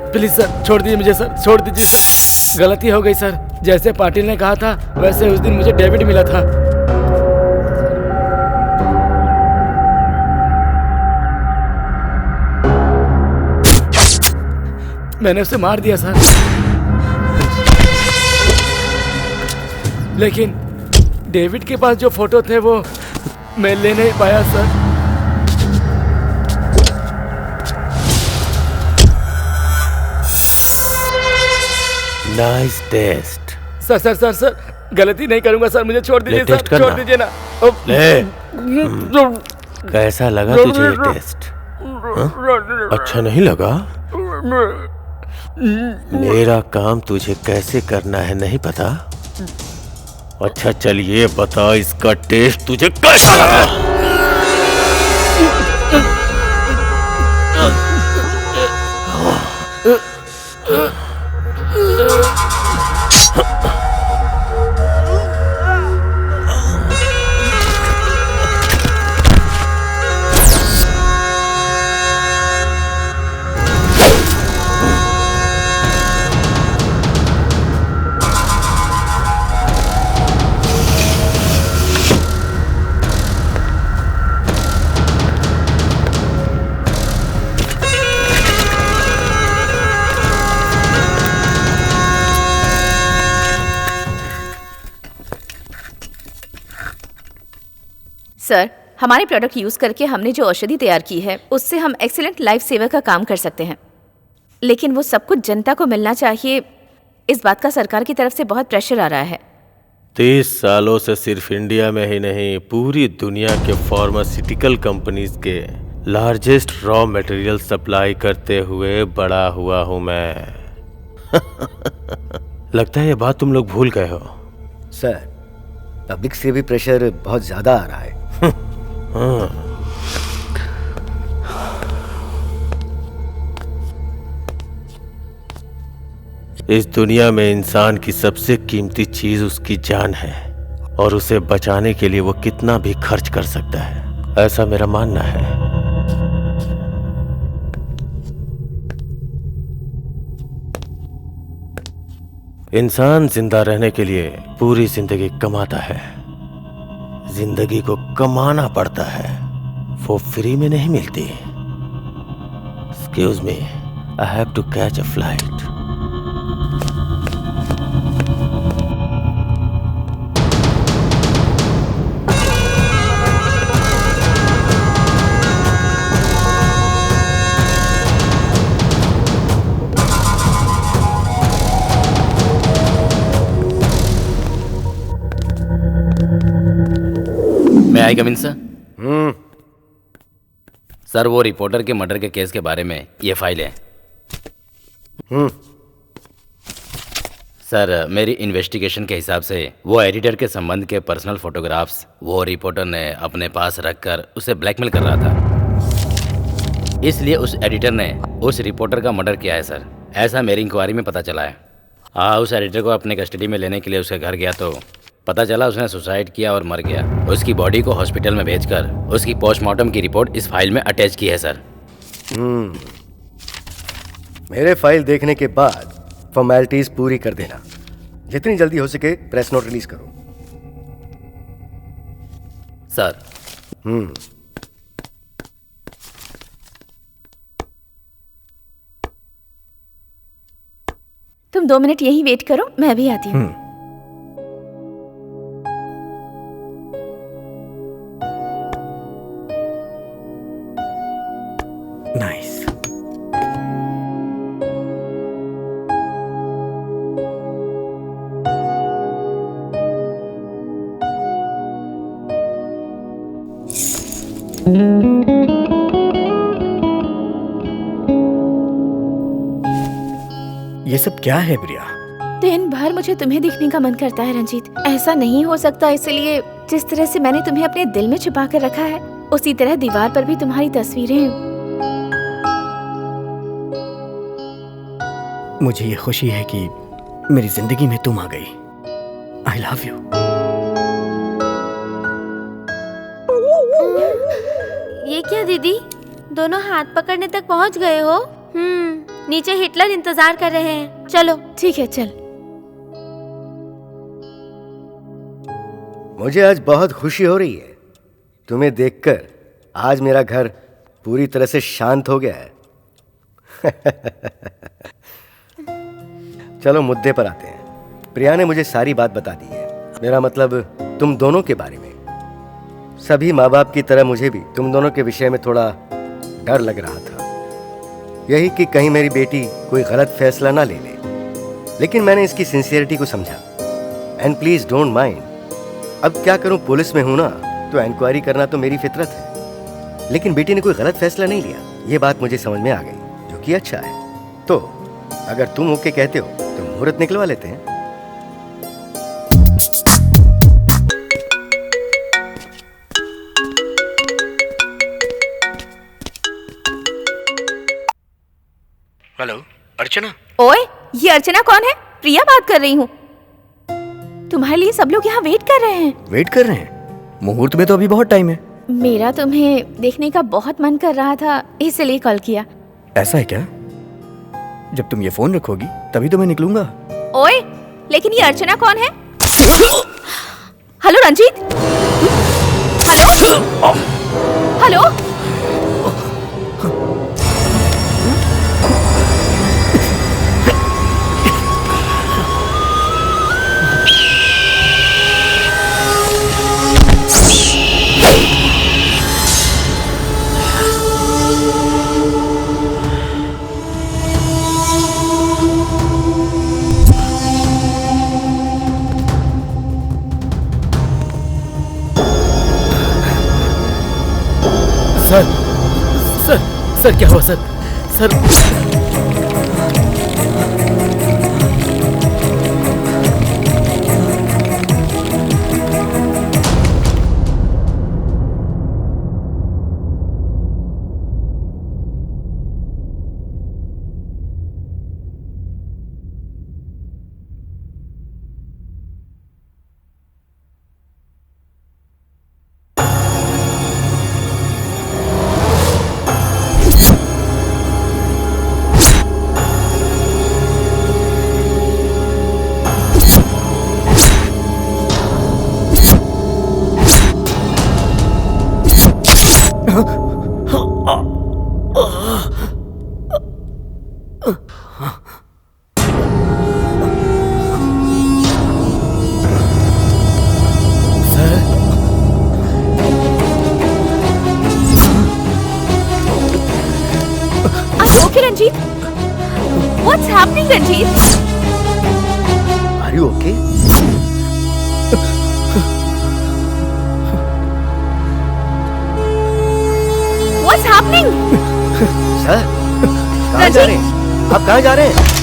प्लीज सर, छोड़ दीजिए मुझे सर, छोड़ दीजिए सर। गलती हो गई सर। जैसे पाटिल ने कहा था वैसे उस दिन मुझे डेबिट मिला था। मैंने उसे मार दिया सर, लेकिन डेविड के पास जो फोटो थे वो मैं ले नहीं पाया sir. Nice test. Sir sir sir sir, गलती नहीं करूंगा सर, मुझे छोड़ दीजिए सर, छोड़ दीजिए ना। ले। कैसा लगा तुझे ये टेस्ट? अच्छा नहीं लगा? मेरा काम तुझे कैसे करना है नहीं पता? अच्छा चल ये बता, इसका टेस्ट तुझे कैसा लगा? सर, हमारे प्रोडक्ट यूज करके हमने जो औषधि तैयार की है उससे हम एक्सीलेंट लाइफ सेवर का काम कर सकते हैं, लेकिन वो सब कुछ जनता को मिलना चाहिए। इस बात का सरकार की तरफ से बहुत प्रेशर आ रहा है। 30 सालों से सिर्फ इंडिया में ही नहीं पूरी दुनिया के फार्मास्यूटिकल कंपनीज के लार्जेस्ट रॉ मटेरियल सप्लाई करते हुए बड़ा हुआ हूं मैं। लगता है ये बात तुम लोग भूल गए हो। सर, पब्लिक से भी प्रेशर बहुत ज्यादा आ रहा है। हाँ। इस दुनिया में इंसान की सबसे कीमती चीज उसकी जान है, और उसे बचाने के लिए वो कितना भी खर्च कर सकता है, ऐसा मेरा मानना है। इंसान जिंदा रहने के लिए पूरी जिंदगी कमाता है, जिंदगी को कमाना पड़ता है, वो फ्री में नहीं मिलती। Excuse me, I have to catch a flight. May I come in sir? Sir वो रिपोर्टर के मर्डर के केस के बारे में ये फाइल है। सर मेरी इन्वेस्टिगेशन के हिसाब से वो एडिटर के संबंध के पर्सनल फोटोग्राफ्स वो रिपोर्टर ने अपने पास रखकर उसे ब्लैकमेल कर रहा था, इसलिए उस एडिटर ने उस रिपोर्टर का मर्डर किया है सर। ऐसा मेरी इंक्वायरी में पता चला है। हाँ, उस एडिटर को अपने कस्टडी में लेने के लिए उसके घर गया तो पता चला उसने सुसाइड किया और मर गया। उसकी बॉडी को हॉस्पिटल में भेजकर उसकी पोस्टमार्टम की रिपोर्ट इस फाइल में अटैच की है सर। मेरे फाइल देखने के बाद फॉर्मेलिटीज पूरी कर देना। जितनी जल्दी हो सके प्रेस नोट रिलीज करो। सर तुम 2 मिनट यहीं वेट करो, मैं भी आती हूँ। नाइस। ये सब क्या है प्रिया? दिन भर मुझे तुम्हें दिखने का मन करता है रंजीत। ऐसा नहीं हो सकता, इसलिए जिस तरह से मैंने तुम्हें अपने दिल में छुपा कर रखा है उसी तरह दीवार पर भी तुम्हारी तस्वीरें। मुझे ये खुशी है कि मेरी जिंदगी में तुम आ गई। I love you. ये क्या दीदी, दोनों हाथ पकड़ने तक पहुंच गए हो? नीचे हिटलर इंतजार कर रहे हैं। चलो। ठीक है, चल। मुझे आज बहुत खुशी हो रही है तुम्हें देखकर। आज मेरा घर पूरी तरह से शांत हो गया है। चलो मुद्दे पर आते हैं। प्रिया ने मुझे सारी बात बता दी है। मेरा मतलब तुम दोनों के बारे में। सभी माँ बाप की तरह मुझे भी तुम दोनों के विषय में थोड़ा डर लग रहा था, यही कि कहीं मेरी बेटी कोई गलत फैसला ना ले ले। लेकिन मैंने इसकी सिंसियरिटी को समझा। And please don't mind. अब क्या करूं, पुलिस में हूं ना, तो इंक्वायरी करना तो मेरी फितरत है। लेकिन बेटी ने कोई गलत फैसला नहीं लिया, ये बात मुझे समझ में आ गई, जो कि अच्छा है। तो अगर तुम ओके कहते हो तो मुहूर्त निकलवा लेते हैं। हेलो अर्चना। ओए, ये अर्चना कौन है? प्रिया बात कर रही हूँ। तुम्हारे लिए सब लोग यहाँ वेट कर रहे हैं। वेट कर रहे हैं? मुहूर्त में तो अभी बहुत टाइम है। मेरा तुम्हें देखने का बहुत मन कर रहा था, इसलिए कॉल किया। ऐसा है क्या? जब तुम ये फोन रखोगी तभी तो मैं निकलूंगा। ओए, लेकिन ये अर्चना कौन है? Hello Ranjit. Hello hello. Sir sir sir क्या हुआ sir? Sir Ranjit, what's happening, Ranjit? Are you okay? Morning. Sir, कहाँ जा रहे हैं? आप कहाँ जा रहे हैं?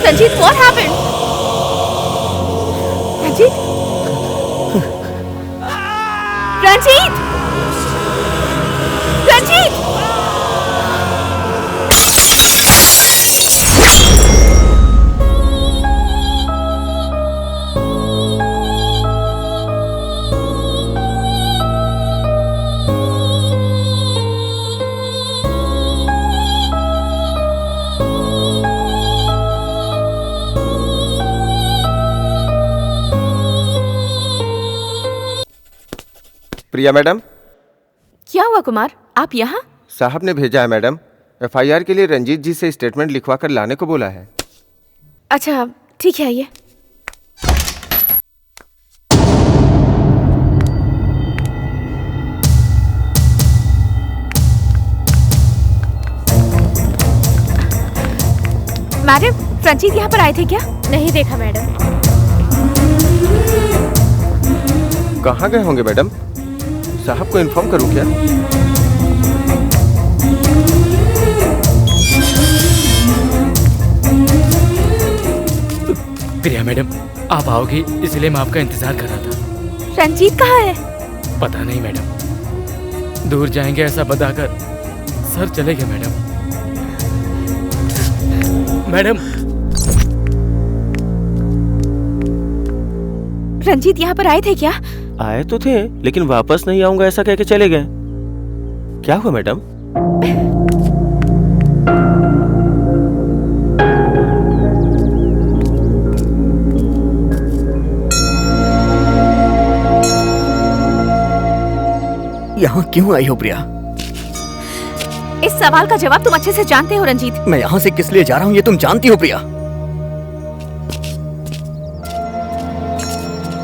Ranjit, what happened? Ranjit? Ranjit? Ranjit? Priya madam. क्या हुआ कुमार, आप यहाँ? साहब ने भेजा है मैडम, एफआईआर के लिए रंजीत जी से स्टेटमेंट लिखवा कर लाने को बोला है। अच्छा ठीक है, आइए। मैडम, रंजीत यहाँ पर आए थे क्या? नहीं देखा मैडम। कहाँ गए होंगे मैडम? साहब को इन्फॉर्म करूँ क्या? प्रिया मैडम, आप आओगी इसलिए मैं आपका इंतजार कर रहा था। रंजीत कहाँ है? पता नहीं मैडम, दूर जाएंगे ऐसा बताकर सर चले गए मैडम। मैडम, रंजीत यहाँ पर आए थे क्या? आए तो थे लेकिन वापस नहीं आऊंगा ऐसा कह के चले गए। क्या हुआ मैडम? यहाँ क्यों आई हो प्रिया? इस सवाल का जवाब तुम अच्छे से जानते हो रंजीत। मैं यहाँ से किस लिए जा रहा हूँ ये तुम जानती हो प्रिया?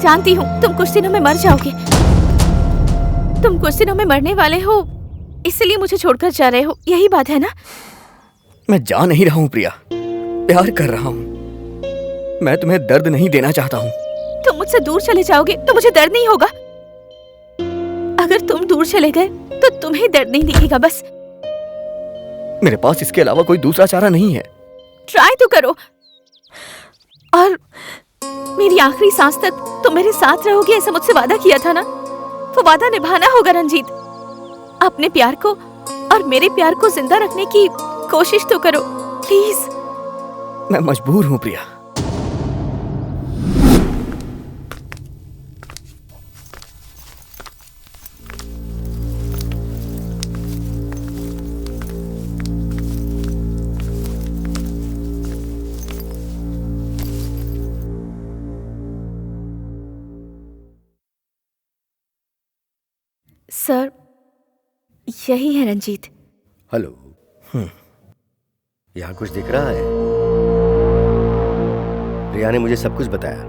जानती हूँ, तुम कुछ दिनों में मर जाओगे। तुम कुछ दिनों में मरने वाले हो, इसलिए मुझे छोड़कर जा रहे हो, यही बात है ना? मैं जा नहीं रहा हूँ प्रिया, प्यार कर रहा हूँ। मैं तुम्हें दर्द नहीं देना चाहता हूँ। तुम मुझसे दूर चले जाओगे तो मुझे दर्द नहीं होगा। अगर तुम दूर चले गए तो तुम्हें दर्द नहीं दिखेगा बस। मेरे पास इसके अलावा कोई दूसरा चारा नहीं है। ट्राई तो करो, और मेरी आखिरी सांस तक तुम मेरे साथ रहोगे ऐसा मुझसे वादा किया था ना, वो वादा निभाना होगा रंजीत। अपने प्यार को और मेरे प्यार को जिंदा रखने की कोशिश तो करो प्लीज। मैं मजबूर हूँ प्रिया। सर, यही है रंजीत। हेलो। यहाँ कुछ दिख रहा है? रिया ने मुझे सब कुछ बताया।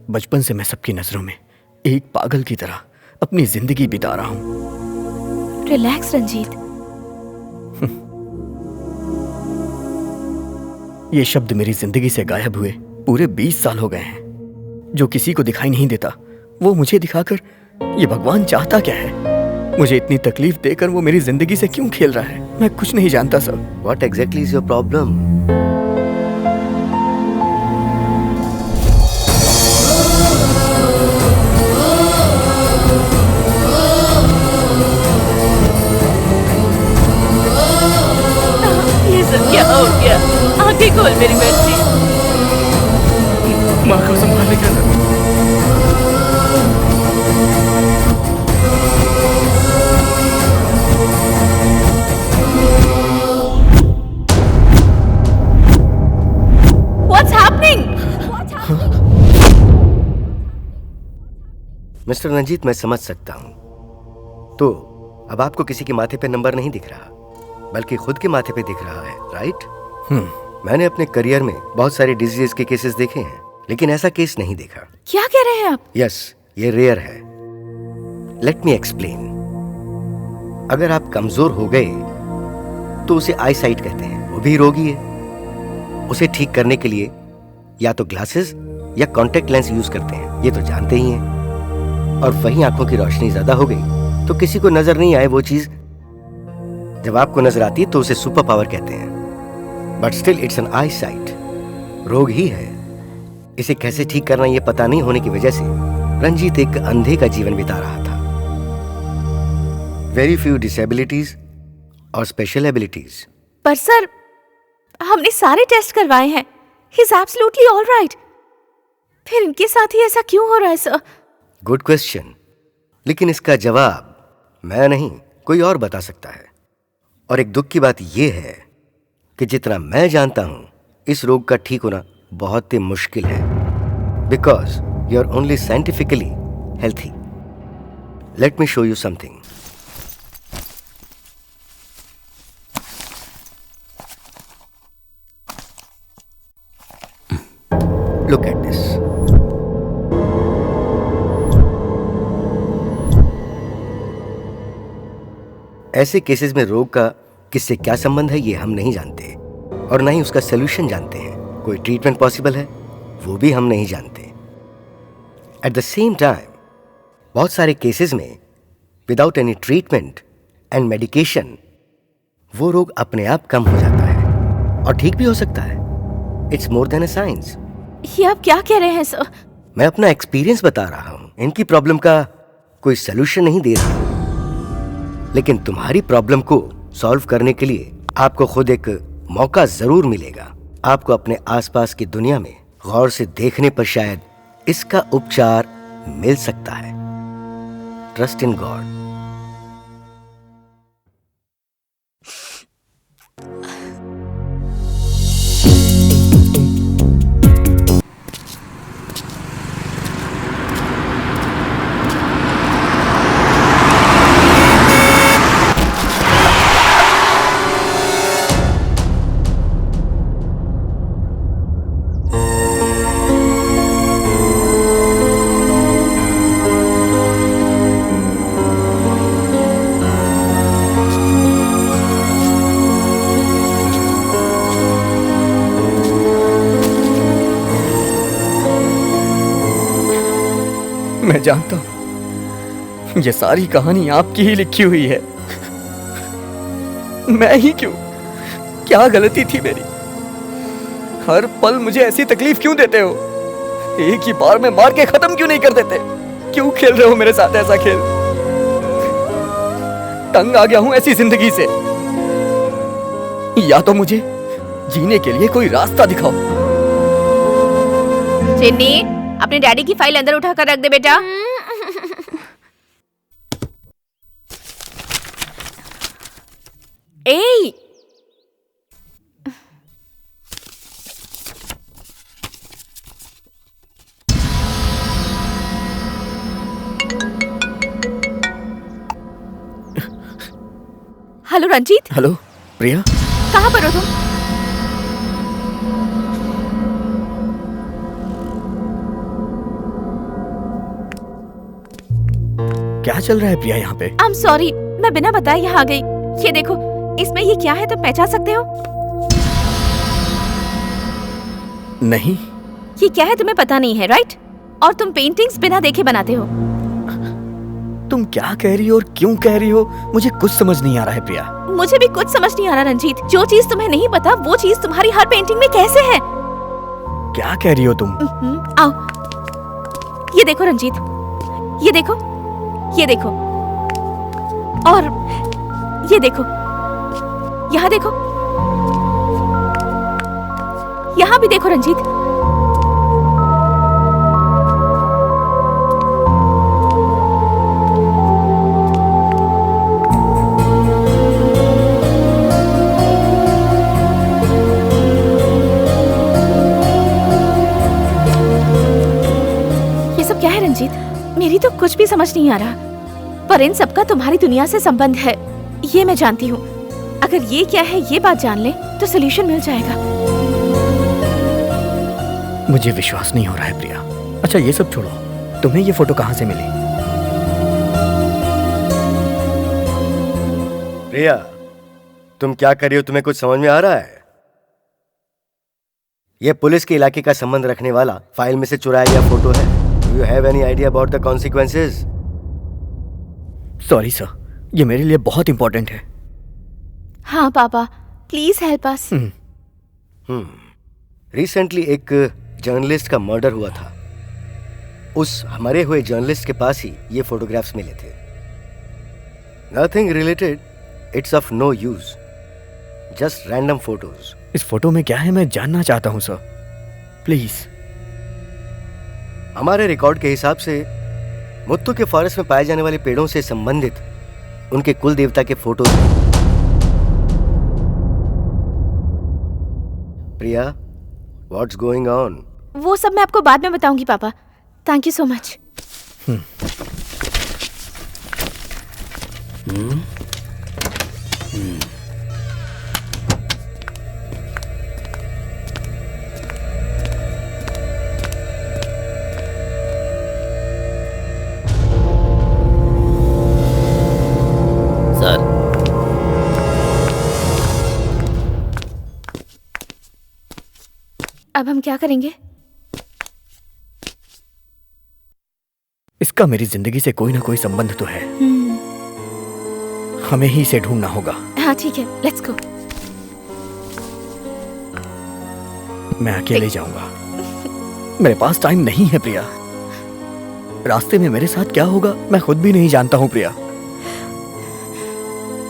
बचपन से मैं सबकी नजरों में एक पागल की तरह अपनी जिंदगी बिता रहा हूं। रिलैक्स रंजीत। ये शब्द मेरी जिंदगी से गायब हुए पूरे 20 साल हो गए हैं। जो किसी को दिखाई नहीं देता वो मुझे दिखाकर ये भगवान चाहता क्या है? मुझे इतनी तकलीफ देकर वो मेरी जिंदगी से क्यों खेल रहा है? मैं कुछ नहीं जानता sir. What exactly is your problem? ये सब क्या हो गया? आंखें खोल मेरी बच्ची। माँ को संभालने के अंदर What's happening? मिस्टर रंजीत, मैं समझ सकता हूं। तो अब आपको किसी के माथे पे नंबर नहीं दिख रहा, बल्कि खुद के माथे पे दिख रहा है, राइट? मैंने अपने करियर में बहुत सारे डिजीज के केसेस देखे हैं, लेकिन ऐसा केस नहीं देखा। क्या कह रहे हैं आप? यस, ये रेयर है। Let me explain. अगर आप कमजोर हो गए तो उसे आई साइट कहते हैं। वो भी रोगी है। उसे ठीक करने के लिए या तो ग्लासेस या कॉन्टेक्ट लेंस यूज करते हैं, ये तो जानते ही हैं। और वहीं आंखों की रोशनी ज्यादा हो गई तो किसी को नजर नहीं आए वो चीज, जब आपको नजर आती है तो उसे सुपर पावर कहते हैं। But still it's an I site, रोग ही है। इसे कैसे ठीक करना ये पता नहीं होने की वजह से रंजीत एक अंधे का जीवन बिता रहा था। वेरी फ्यू डिसेबिलिटीज और स्पेशल एबिलिटीज। पर सर, हमने सारे टेस्ट करवाए हैं। ही इज एब्सोल्युटली ऑलराइट। फिर इनके साथ ही ऐसा क्यों हो रहा है सर? गुड क्वेश्चन, लेकिन इसका जवाब मैं नहीं कोई और बता सकता है। और एक दुख की बात यह है कि जितना मैं जानता हूं इस रोग का ठीक होना बहुत ही मुश्किल है, because you are only scientifically healthy. Let me show you something. Look at this. ऐसे केसेस में रोग का किससे क्या संबंध है ये हम नहीं जानते, और ना ही उसका सोल्यूशन जानते हैं। कोई ट्रीटमेंट पॉसिबल है वो भी हम नहीं जानते। एट द सेम टाइम बहुत सारे केसेस में without any treatment and medication वो रोग अपने आप कम हो जाता है और ठीक भी हो सकता है। It's more than a science. ये आप क्या कह रहे हैं सर? मैं अपना एक्सपीरियंस बता रहा हूं। इनकी प्रॉब्लम का कोई सोल्यूशन नहीं दे रहा, लेकिन तुम्हारी प्रॉब्लम को सॉल्व करने के लिए आपको खुद एक मौका जरूर मिलेगा। आपको अपने आसपास की दुनिया में गौर से देखने पर शायद इसका उपचार मिल सकता है। Trust in God. मैं जानता हूं ये सारी कहानी आपकी ही लिखी हुई है। मैं ही क्यों? क्या गलती थी मेरी? हर पल मुझे ऐसी तकलीफ क्यों देते हो? एक ही बार में मार के खत्म क्यों नहीं कर देते? क्यों खेल रहे हो मेरे साथ ऐसा खेल? तंग आ गया हूं ऐसी जिंदगी से। या तो मुझे जीने के लिए कोई रास्ता दिखाओ। चिन्नी, अपने डैडी की फाइल अंदर उठाकर रख दे बेटा। ए, हेलो रंजीत। हेलो प्रिया। कहाँ पर हो तुम? क्या चल रहा है प्रिया यहाँ पे? आई एम सॉरी, मैं बिना बताए यहाँ आ गई। ये देखो, इसमें ये क्या है तुम पहचान सकते हो? नहीं। ये क्या है तुम्हें पता नहीं है, राइट? और तुम पेंटिंग्स बिना देखे बनाते हो। तुम क्या कह रही हो और क्यों कह रही हो, मुझे कुछ समझ नहीं आ रहा है प्रिया। मुझे भी कुछ समझ नहीं आ रहा रंजीत। जो चीज तुम्हें नहीं पता वो चीज तुम्हारी हर पेंटिंग में कैसे है? क्या कह रही हो तुम? आओ, ये देखो रंजीत, ये देखो, ये देखो, और ये देखो, यहाँ देखो, यहाँ भी देखो रंजीत। क्या है रंजीत? मेरी तो कुछ भी समझ नहीं आ रहा, पर इन सबका तुम्हारी दुनिया से संबंध है, ये मैं जानती हूँ। अगर ये क्या है ये बात जान ले तो सोल्यूशन मिल जाएगा। मुझे विश्वास नहीं हो रहा है प्रिया। अच्छा ये सब छोड़ो, तुम्हें ये फोटो कहाँ से मिली? प्रिया, तुम क्या कर रही हो? तुम्हें कुछ समझ में आ रहा है? यह पुलिस के इलाके का संबंध रखने वाला फाइल में से चुराया गया फोटो है। Do you have any idea about the consequences? Sorry sir, ये मेरे लिए बहुत इंपॉर्टेंट है। हाँ पापा, प्लीज हेल्प अस। रिसेंटली एक जर्नलिस्ट का मर्डर हुआ था। उस मरे हुए जर्नलिस्ट के पास ही ये फोटोग्राफ्स मिले थे। Nothing related, it's of no use, just random photos. इस फोटो में क्या है मैं जानना चाहता हूँ सर, प्लीज। हमारे रिकॉर्ड के हिसाब से मुत्तू के फॉरेस्ट में पाए जाने वाले पेड़ों से संबंधित उनके कुल देवता के photo. Priya, what's going on? वो सब मैं आपको बाद में बताऊंगी पापा। Thank you so much. Sir, अब हम क्या करेंगे? इसका मेरी जिंदगी से कोई ना कोई संबंध तो है। हमें ही इसे ढूंढना होगा। हाँ ठीक है, लेट्स गो। मैं अकेले जाऊंगा, मेरे पास टाइम नहीं है प्रिया। रास्ते में मेरे साथ क्या होगा मैं खुद भी नहीं जानता हूं प्रिया।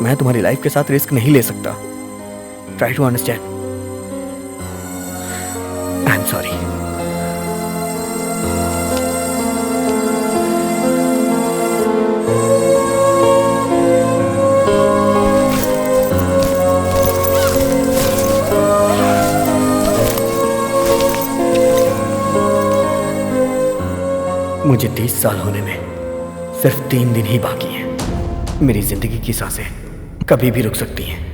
मैं तुम्हारी लाइफ के साथ रिस्क नहीं ले सकता। Try to understand. I am sorry. मुझे 30 साल होने में सिर्फ 3 दिन ही बाकी हैं। मेरी जिंदगी की सांसें कभी भी रुक सकती हैं।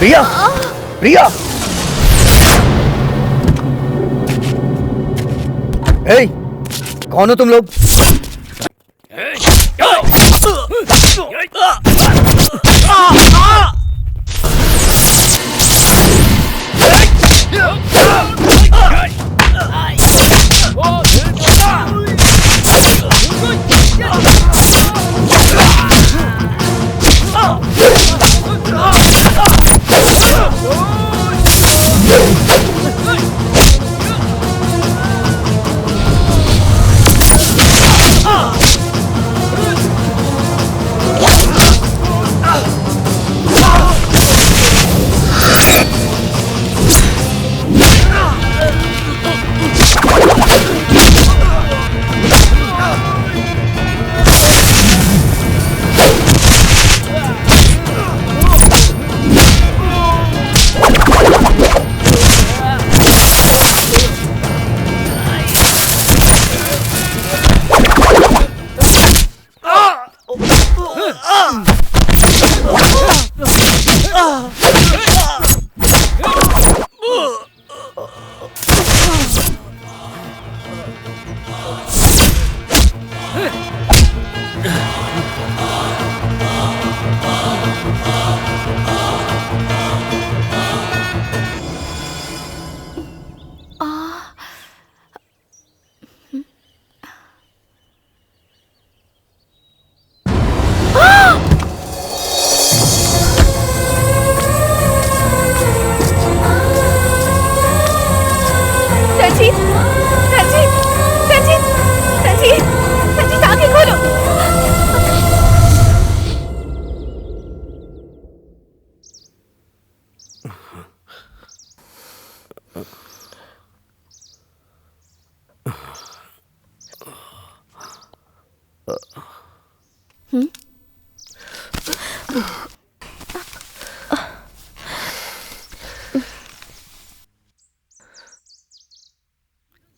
प्रिया, प्रिया। ए, कौन हो तुम लोग? रंजीत, रंजीत, रंजीत, रंजीत, रंजीत आंखें खोलो।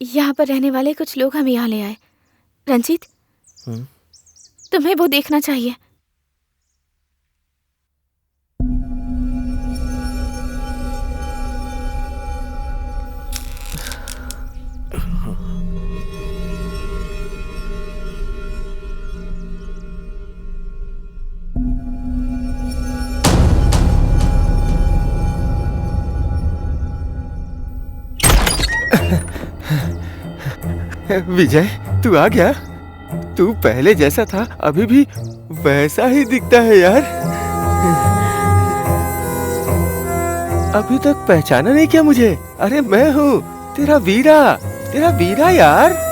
यहाँ पर रहने वाले कुछ लोग हमें यहाँ ले आए। रंजीत, तुम्हें वो देखना चाहिए। विजय, तू आ गया? तू पहले जैसा था अभी भी वैसा ही दिखता है यार। अभी तक पहचाना नहीं क्या मुझे? अरे मैं हूँ तेरा वीरा यार।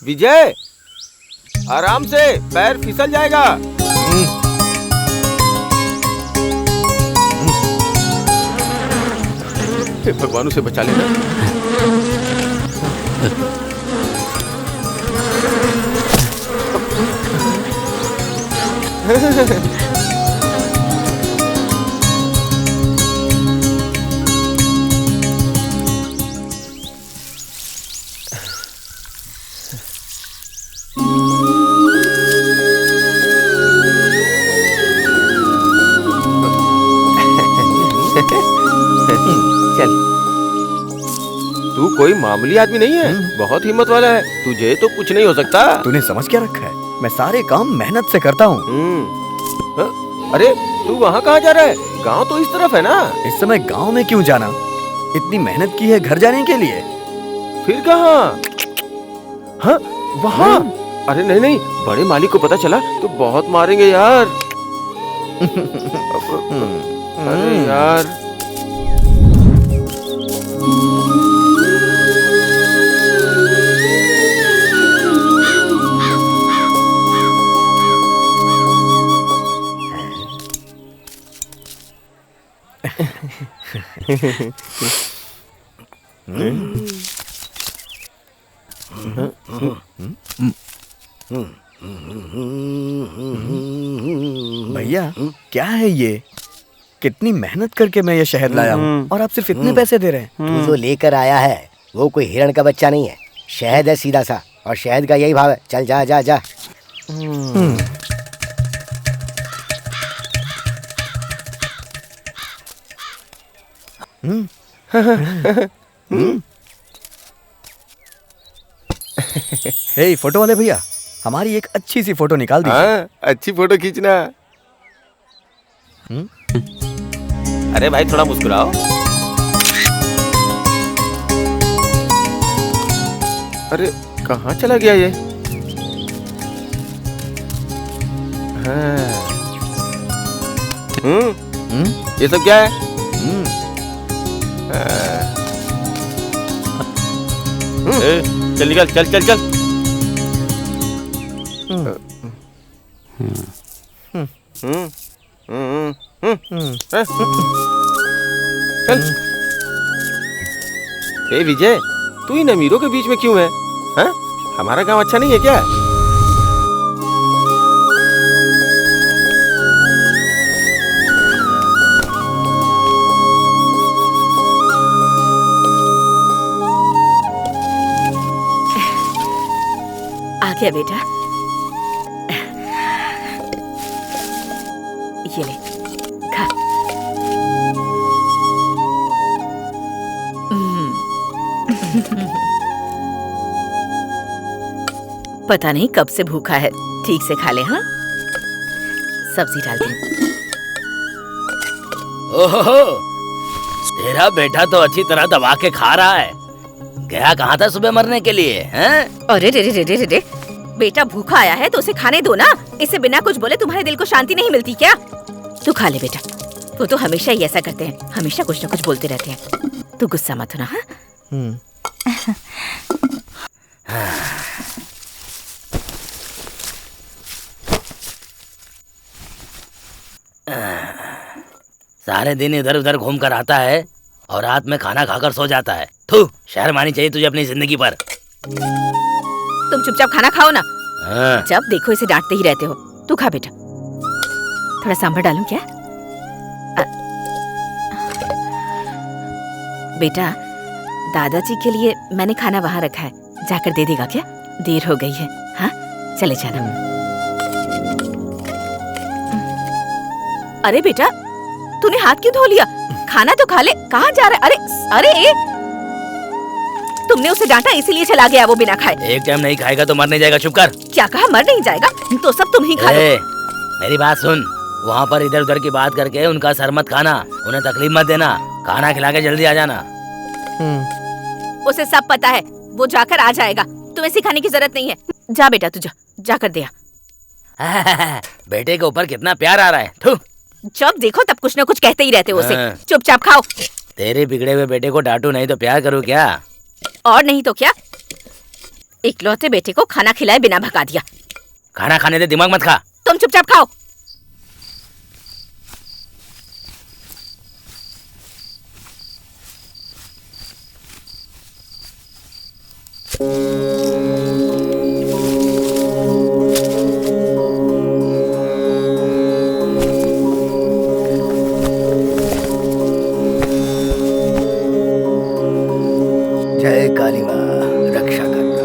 विजय, आराम से, पैर फिसल जाएगा। भगवान उसे बचा लेना। चल, तू कोई मामूली आदमी नहीं है, बहुत हिम्मत वाला है। तुझे तो कुछ नहीं हो सकता। तूने समझ क्या रखा है? मैं सारे काम मेहनत से करता हूँ। अरे तू वहाँ कहाँ जा रहा है? गांव तो इस तरफ है ना। इस समय गांव में क्यों जाना? इतनी मेहनत की है घर जाने के लिए। फिर कहाँ? हाँ, वहाँ। अरे नहीं नहीं, बड़े मालिक को पता चला तो बहुत मारेंगे यार। अरे यार, भैया क्या है ये? कितनी मेहनत करके मैं ये शहद लाया हूँ और आप सिर्फ इतने पैसे दे रहे हैं। तू जो लेकर आया है वो कोई हिरण का बच्चा नहीं है, शहद है सीधा सा, और शहद का यही भाव है। चल जा जा जा। हे फोटो वाले भैया, हमारी एक अच्छी सी फोटो निकाल दीजिए। हाँ, अच्छी फोटो खींचना। अरे भाई थोड़ा मुस्कुराओ। अरे कहाँ चला गया ये? हाँ। ये सब क्या है? चल निकल, चल चल चल। चल। ए विजय, तू इन अमीरों के बीच में क्यों है? हाँ? हमारा गांव अच्छा नहीं है क्या? आ गया बेटा, ये ले खा। पता नहीं कब से भूखा है, ठीक से खा ले। हाँ, सब्जी डाल दे। ओहो, तेरा बेटा तो अच्छी तरह दबा के खा रहा है। गया कहाँ था सुबह मरने के लिए? हैं? अरे रे रे रे रे रे, बेटा भूखा आया है तो उसे खाने दो ना। इसे बिना कुछ बोले तुम्हारे दिल को शांति नहीं मिलती क्या? तू खा ले बेटा। वो तो हमेशा ही ऐसा करते हैं, हमेशा कुछ न कुछ बोलते रहते हैं। तू गुस्सा मत होना। हाँ? सारे दिन इधर उधर घूम कर आता है और रात में खाना खाकर सो जाता है। थू, शर्म आनी चाहिए तुझे अपनी जिंदगी पर। तुम चुपचाप खाना खाओ ना। हाँ। जब देखो इसे डांटते ही रहते हो। तू खा बेटा। थोड़ा सांभर डालूं क्या? बेटा, दादाजी के लिए मैंने खाना वहाँ रखा है, जाकर दे देगा क्या? देर हो गई है। हाँ, चले जाना। अरे बेटा, तूने हाथ क्यों धो लिया? खाना तो खा ले। कहाँ जा रहा है? अरे अरे, तुमने उसे डांटा इसीलिए चला गया वो बिना खाए। एक टाइम नहीं खाएगा तो मर नहीं जाएगा। चुप कर। क्या कहा? मर नहीं जाएगा तो सब तुम ही खा लो। मेरी बात सुन, वहाँ पर इधर उधर की बात करके उनका सर मत खाना, उन्हें तकलीफ मत देना। खाना खिला के जल्दी आ जाना। उसे सब पता है, वो जाकर आ जाएगा। तुम्हें सिखाने की जरूरत नहीं है। जा बेटा, तू जा, जाकर दे आ। बेटे के ऊपर कितना प्यार आ रहा है। थू। जब देखो तब कुछ न कुछ कहते ही रहते हो उसे। चुपचाप खाओ। तेरे बिगड़े हुए बेटे को डांटू नहीं तो प्यार करूँ क्या? और नहीं तो क्या, इकलौते बेटे को खाना खिलाए बिना भगा दिया। खाना खाने दे, दिमाग मत खा। तुम चुपचाप खाओ। जय काली माँ, रक्षा करना।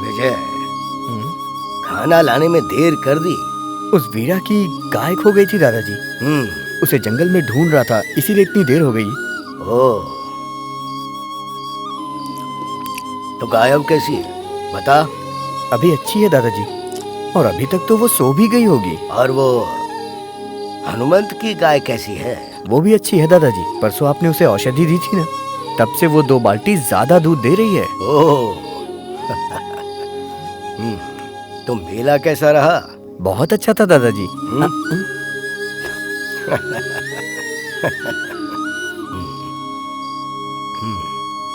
विजय, खाना लाने में देर कर दी। उस वीरा की गाय खो गई थी दादाजी। उसे जंगल में ढूंढ रहा था, इसीलिए इतनी देर हो गई। ओह, तो गायब कैसी है बता? अभी अच्छी है दादाजी, और अभी तक तो वो सो भी गई होगी। और वो हनुमंत की गाय कैसी है? वो भी अच्छी है दादाजी। परसों आपने उसे औषधि दी थी ना, तब से वो 2 बाल्टी ज्यादा दूध दे रही है। ओह। तो मेला कैसा रहा? बहुत अच्छा था दादाजी।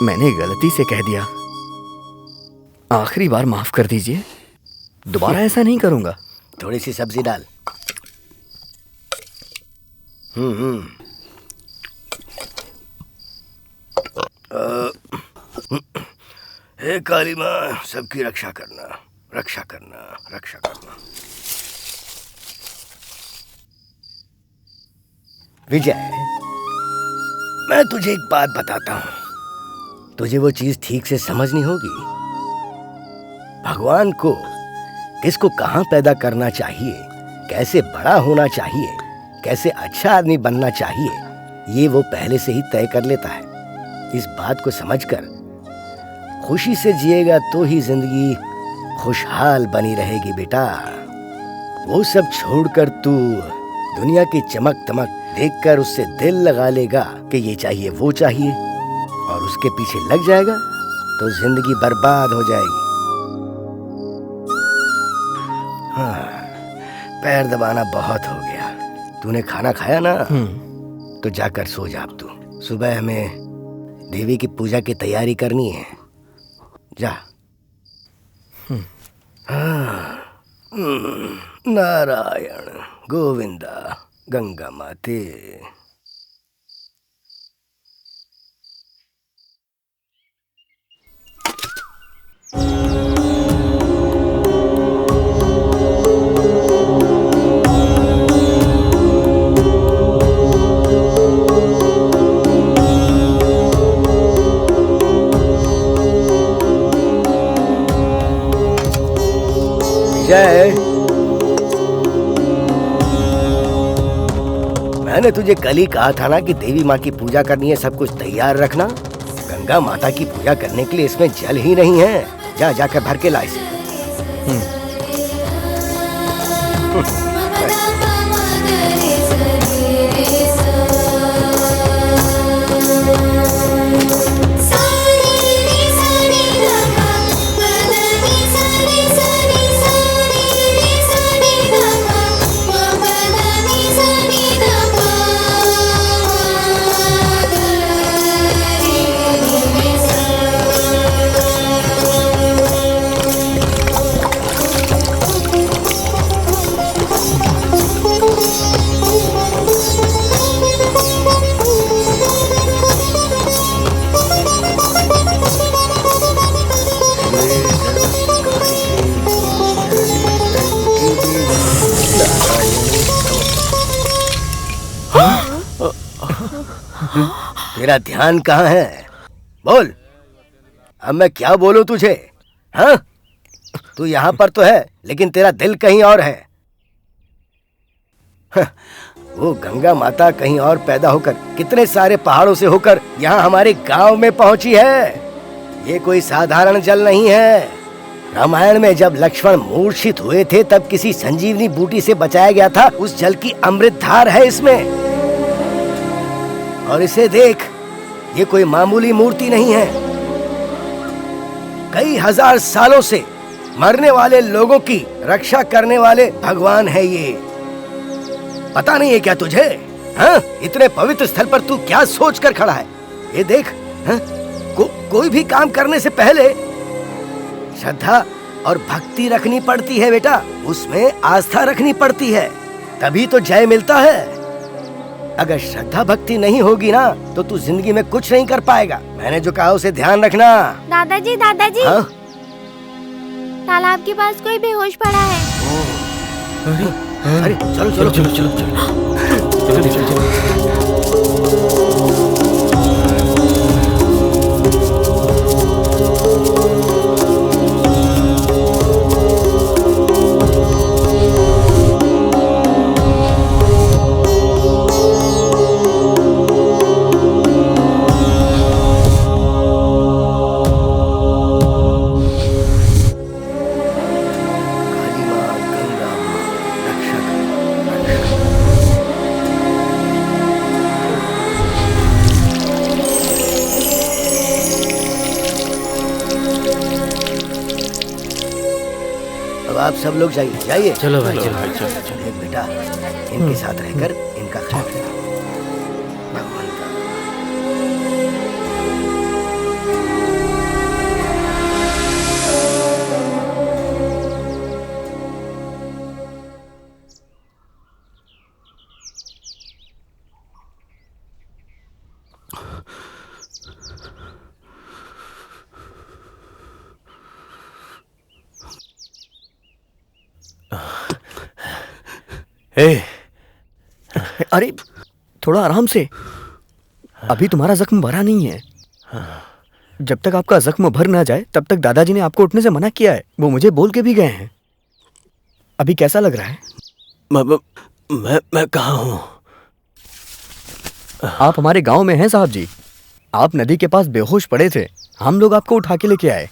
मैंने गलती से कह दिया। आखिरी बार माफ कर दीजिए, दोबारा ऐसा नहीं करूंगा। थोड़ी सी सब्जी डाल। हे काली माँ, सबकी रक्षा करना, रक्षा करना, रक्षा करना। विजय, मैं तुझे एक बात बताता हूं, तुझे वो चीज ठीक से समझनी होगी। भगवान को किसको कहां पैदा करना चाहिए, कैसे बड़ा होना चाहिए, कैसे अच्छा आदमी बनना चाहिए, ये वो पहले से ही तय कर लेता है। इस बात को समझकर खुशी से जिएगा तो ही जिंदगी खुशहाल बनी रहेगी बेटा। वो सब छोड़कर तू दुनिया की चमक दमक देखकर उससे दिल लगा लेगा कि ये चाहिए वो चाहिए, और उसके पीछे लग जाएगा तो जिंदगी बर्बाद हो जाएगी। हाँ, पैर दबाना बहुत हो गया। तूने खाना खाया ना? तो जाकर सो जा अब तू। सुबह हमें देवी की पूजा की तैयारी करनी है। जा। नारायण गोविंदा गंगा माते। विजय, मैंने तुझे कल ही कहा था ना कि देवी माँ की पूजा करनी है, सब कुछ तैयार रखना। गंगा माता की पूजा करने के लिए इसमें जल ही नहीं है। जा जाकर भर के ला इसे। तेरा ध्यान कहाँ है? बोल, अब मैं क्या बोलूं तुझे? हाँ, तू यहाँ पर तो है लेकिन तेरा दिल कहीं और है। हाँ, वो गंगा माता कहीं और पैदा होकर कितने सारे पहाड़ों से होकर यहाँ हमारे गांव में पहुंची है। ये कोई साधारण जल नहीं है। रामायण में जब लक्ष्मण मूर्छित हुए थे तब किसी संजीवनी बूटी से बचाया गया था। उस जल की अमृत धार है इसमें। और इसे देख, ये कोई मामूली मूर्ति नहीं है। कई हजार सालों से मरने वाले लोगों की रक्षा करने वाले भगवान है ये। पता नहीं है क्या तुझे? हाँ? इतने पवित्र स्थल पर तू क्या सोच कर खड़ा है? ये देख, हाँ? कोई भी काम करने से पहले श्रद्धा और भक्ति रखनी पड़ती है बेटा। उसमें आस्था रखनी पड़ती है, तभी तो जय मिलता है। अगर श्रद्धा भक्ति नहीं होगी ना तो तू जिंदगी में कुछ नहीं कर पाएगा। मैंने जो कहा उसे ध्यान रखना। दादाजी, दादाजी, हाँ? तालाब के पास कोई बेहोश पड़ा है। अरे चलो चलो चलो चलो चलो। आप सब लोग जाइए जाइए। चलो भाई, चलो भाई, चलो। देख बेटा, इनके साथ रहकर इनका ख्याल रखना। भगवान का। ए, अरे थोड़ा आराम से, अभी तुम्हारा जख्म भरा नहीं है। जब तक आपका जख्म भर ना जाए तब तक दादाजी ने आपको उठने से मना किया है। वो मुझे बोल के भी गए हैं। अभी कैसा लग रहा है? मैं कहाँ हूँ? आप हमारे गांव में हैं साहब जी। आप नदी के पास बेहोश पड़े थे, हम लोग आपको उठा के लेके आए।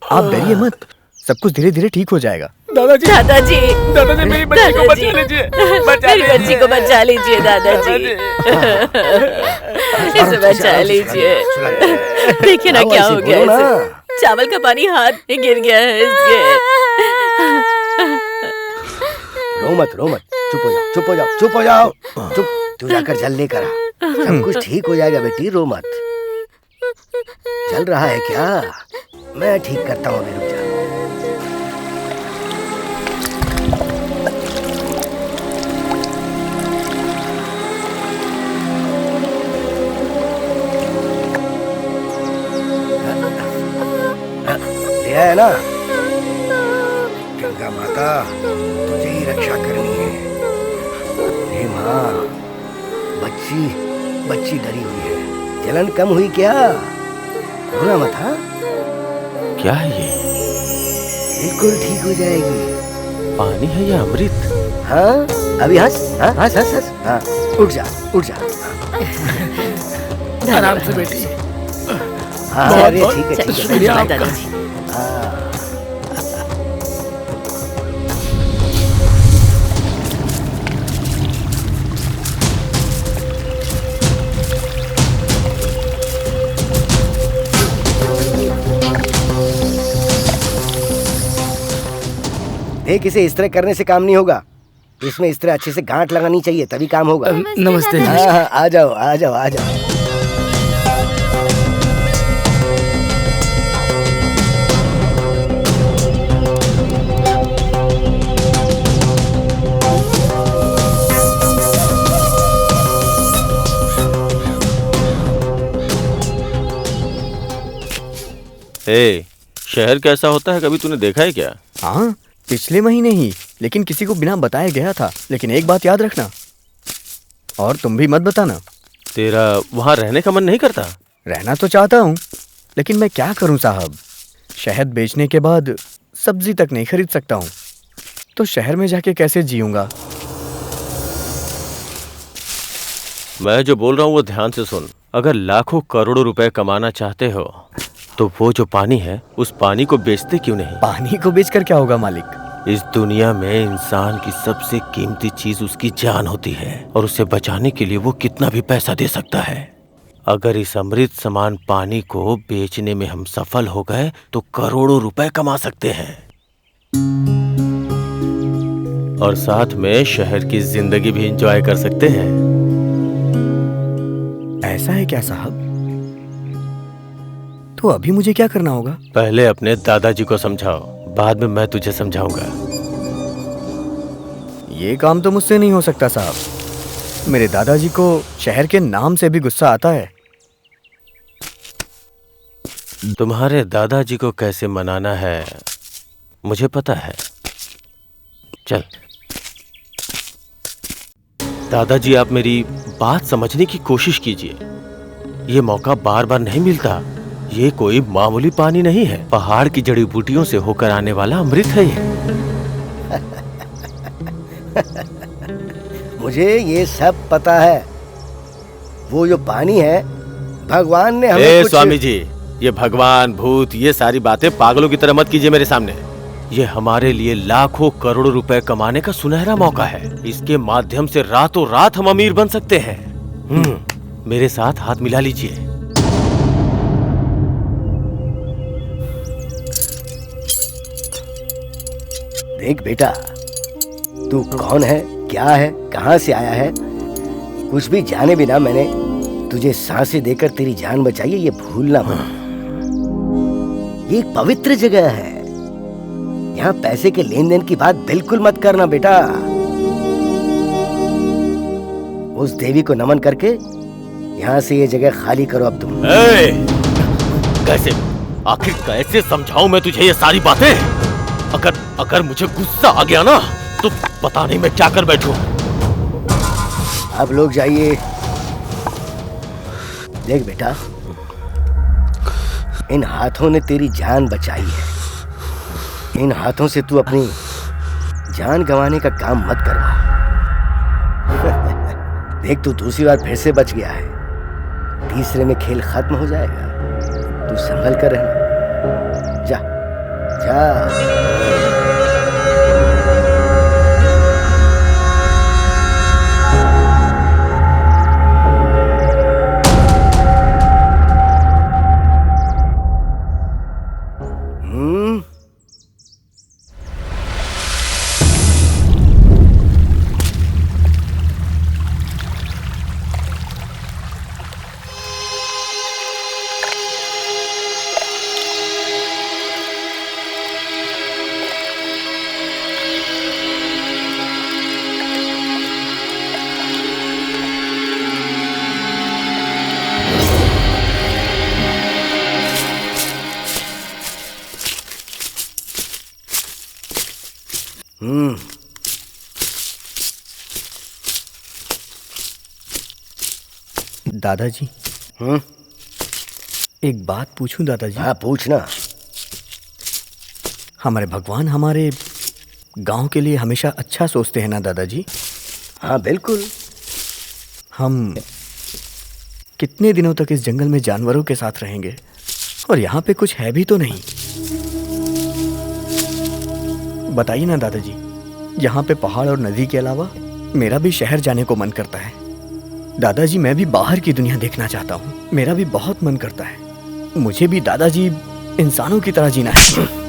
आप डरिए मत, सब कुछ धीरे धीरे ठीक हो जाएगा। दादाजी दादाजी दादाजी मेरी बच्ची को बचा लीजिए, मेरी बच्ची को बचा लीजिए दादाजी, इसे बचा लीजिए। देखिए ना क्या हो गया इसे, चावल का पानी हाथ में गिर गया है इसके। रो मत, चुप हो जाओ, चुप हो जाओ, चुप हो जाओ, चुप। तू जाकर जल लेकर आ, सब कुछ ठीक हो जाएगा बेटी, रो मत। चल रहा है क्या? मैं ठीक करता हूँ, अभी रुक जा। ले आया ना? गंगा माता तुझे ही रक्षा करनी है। हे माँ, बच्ची डरी हुई है। जलन कम हुई क्या? रोना मत। हाँ, क्या है ये? बिल्कुल ठीक हो जाएगी। पानी है या अमृत? हाँ, अभी हंस, हंस। हाँ, उठ जा। आराम से बेटी। हाँ, अरे ठीक है। शुक्रिया आपका। देख, इसे इस तरह करने से काम नहीं होगा। इसमें इस तरह अच्छे से गांठ लगानी चाहिए, तभी काम होगा। नमस्ते। हाँ, आ जाओ। शहर कैसा होता है, कभी तूने देखा है क्या? हाँ, पिछले महीने ही, लेकिन किसी को बिना बताए गया था। लेकिन एक बात याद रखना, और तुम भी मत बताना। तेरा वहाँ रहने का मन नहीं करता? रहना तो चाहता हूँ, लेकिन मैं क्या करूँ साहब। शहद बेचने के बाद सब्जी तक नहीं खरीद सकता हूँ, तो शहर में जाके कैसे जीऊंगा? मैं जो बोल रहा हूँ वो ध्यान से सुन। अगर लाखों करोड़ों रुपए कमाना चाहते हो तो वो जो पानी है, उस पानी को बेचते क्यों नहीं? पानी को बेचकर क्या होगा मालिक? इस दुनिया में इंसान की सबसे कीमती चीज उसकी जान होती है, और उसे बचाने के लिए वो कितना भी पैसा दे सकता है। अगर इस अमृत समान पानी को बेचने में हम सफल हो गए तो करोड़ों रुपए कमा सकते हैं, और साथ में शहर की जिंदगी भी एंजॉय कर सकते हैं। ऐसा है क्या साहब? तो अभी मुझे क्या करना होगा? पहले अपने दादाजी को समझाओ, बाद में मैं तुझे समझाऊंगा। ये काम तो मुझसे नहीं हो सकता साहब। मेरे दादाजी को शहर के नाम से भी गुस्सा आता है। तुम्हारे दादाजी को कैसे मनाना है मुझे पता है। चल दादाजी, आप मेरी बात समझने की कोशिश कीजिए। ये मौका बार बार नहीं मिलता। ये कोई मामूली पानी नहीं है, पहाड़ की जड़ी बूटियों से होकर आने वाला अमृत है ये। मुझे ये सब पता है। वो जो पानी है, भगवान ने हमें कुछ... स्वामी जी, ये भगवान भूत ये सारी बातें पागलों की तरह मत कीजिए मेरे सामने। ये हमारे लिए लाखों करोड़ों रुपए कमाने का सुनहरा मौका है। इसके माध्यम से रातों रात हम अमीर बन सकते हैं। मेरे साथ हाथ मिला लीजिए। देख बेटा, तू कौन है, क्या है, कहां से आया है, कुछ भी जाने बिना मैंने तुझे सांसें देकर तेरी जान बचाई है, ये भूलना मत। ये एक पवित्र जगह है। यहाँ पैसे के लेन देन की बात बिल्कुल मत करना बेटा। उस देवी को नमन करके यहाँ से ये जगह खाली करो अब तुम। आखिर कैसे समझाऊं मैं तुझे ये सारी बातें? अगर मुझे गुस्सा आ गया ना तो पता नहीं मैं क्या कर बैठूं। आप लोग जाइए। देख बेटा, इन हाथों ने तेरी जान बचाई है। इन हाथों से तू अपनी जान गंवाने का काम मत करवा। देख, तू दूसरी बार फिर से बच गया है। तीसरे में खेल खत्म हो जाएगा। तू संभल कर रहना। जा जा। दादाजी। एक बात पूछूं दादाजी? हाँ, पूछना। हमारे भगवान हमारे गांव के लिए हमेशा अच्छा सोचते हैं ना दादाजी? हाँ बिल्कुल। हम कितने दिनों तक इस जंगल में जानवरों के साथ रहेंगे और यहाँ पे कुछ है भी तो नहीं? बताइए ना दादाजी, यहाँ पे पहाड़ और नदी के अलावा मेरा भी शहर जाने को मन करता है। दादाजी, मैं भी बाहर की दुनिया देखना चाहता हूँ। मेरा भी बहुत मन करता है। मुझे भी दादाजी इंसानों की तरह जीना है।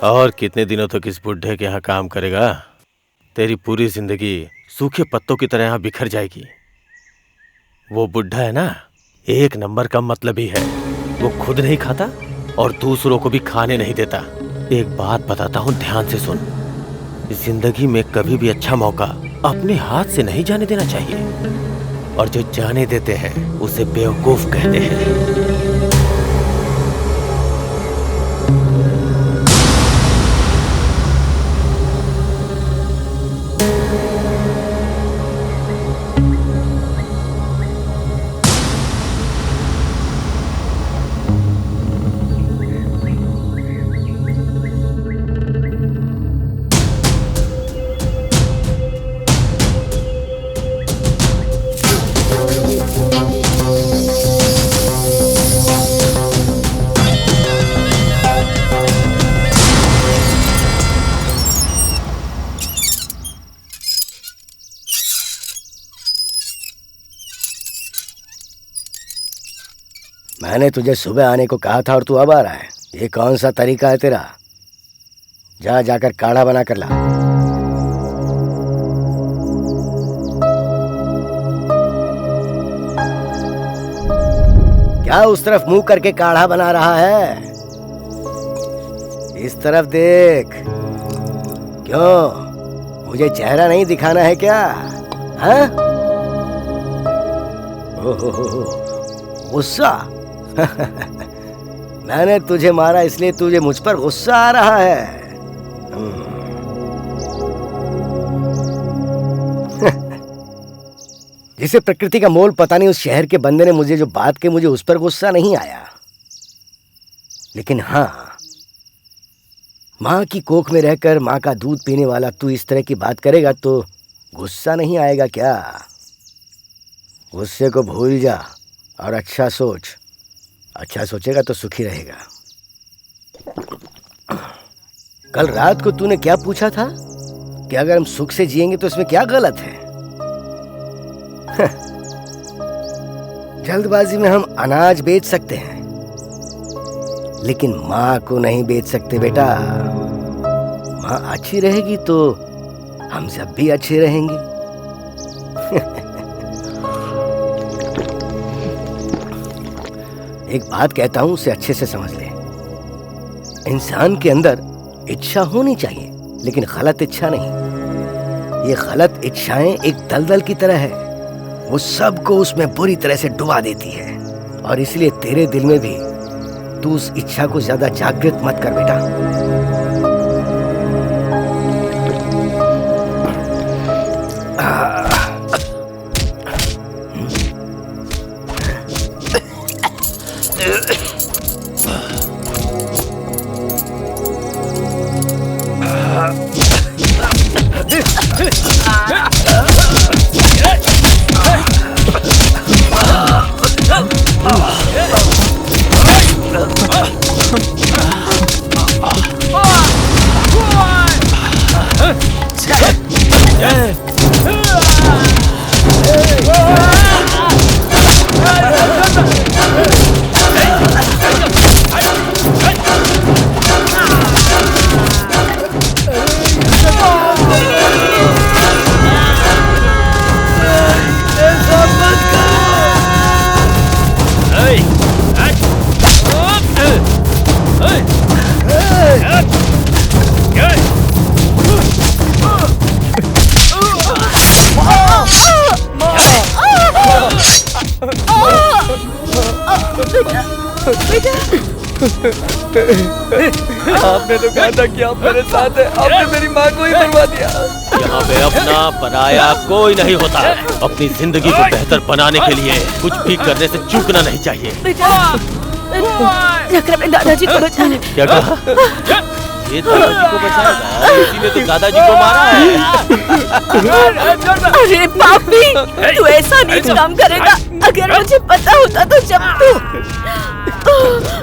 और कितने दिनों तक इस बुढ़े के यहाँ काम करेगा? तेरी पूरी जिंदगी सूखे पत्तों की तरह यहाँ बिखर जाएगी। वो बुढ़ा है ना, एक नंबर का मतलबी है। वो खुद नहीं खाता और दूसरों को भी खाने नहीं देता। एक बात बताता हूँ, ध्यान से सुन। जिंदगी में कभी भी अच्छा मौका अपने हाथ से नहीं जाने देना चाहिए, और जो जाने देते हैं उसे बेवकूफ कहते हैं। मैंने तुझे सुबह आने को कहा था और तू अब आ रहा है। ये कौन सा तरीका है तेरा? जा जाकर काढ़ा बना कर ला। क्या उस तरफ मुंह करके काढ़ा बना रहा है? इस तरफ देख। क्यों, मुझे चेहरा नहीं दिखाना है क्या? हाँ? गुस्सा? मैंने तुझे मारा इसलिए तुझे मुझ पर गुस्सा आ रहा है। जिसे प्रकृति का मोल पता नहीं, उस शहर के बंदे ने मुझे जो बात की, मुझे उस पर गुस्सा नहीं आया। लेकिन हाँ, माँ की कोख में रहकर माँ का दूध पीने वाला तू इस तरह की बात करेगा तो गुस्सा नहीं आएगा क्या? गुस्से को भूल जा और अच्छा सोच। अच्छा सोचेगा तो सुखी रहेगा। कल रात को तूने क्या पूछा था कि अगर हम सुख से जिएंगे तो इसमें क्या गलत है? जल्दबाजी में हम अनाज बेच सकते हैं, लेकिन माँ को नहीं बेच सकते बेटा। माँ अच्छी रहेगी तो हम सब भी अच्छे रहेंगे। एक बात कहता हूं, उसे अच्छे से समझ ले। इंसान के अंदर इच्छा होनी चाहिए, लेकिन गलत इच्छा नहीं। ये गलत इच्छाएं एक दलदल की तरह है, वो सबको उसमें बुरी तरह से डुबा देती है। और इसलिए तेरे दिल में भी तू उस इच्छा को ज्यादा जागृत मत कर बेटा। आपने तो कहा था कि आप मेरे साथ हैं, आपने मेरी माँ को ही मरवा दिया। यहाँ पे अपना पराया कोई नहीं होता। अपनी जिंदगी को बेहतर बनाने के लिए कुछ भी करने से चूकना नहीं चाहिए। जाकर अपने दादाजी को बचा ले। क्या कहा? ये दादाजी को बचाएगा? इसी ने तो दादाजी को मारा है। अरे पापी, तू ऐसा नीच काम करेगा। अगर मुझे पता होता तो जब तू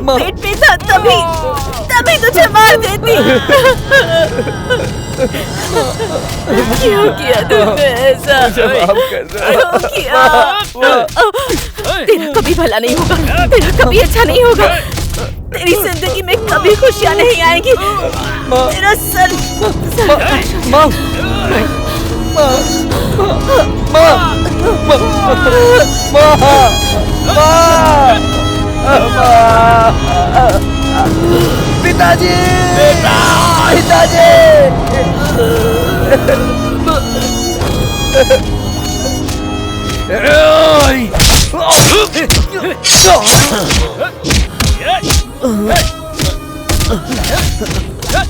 पेट में था तभी तुझे मार देती। क्यों किया तुमने ऐसा? क्यों किया? तेरा कभी भला नहीं होगा, तेरा कभी अच्छा नहीं होगा, तेरी जिंदगी में कभी खुशियाँ नहीं आएगी। तेरा सर पिताजी, पिताजी।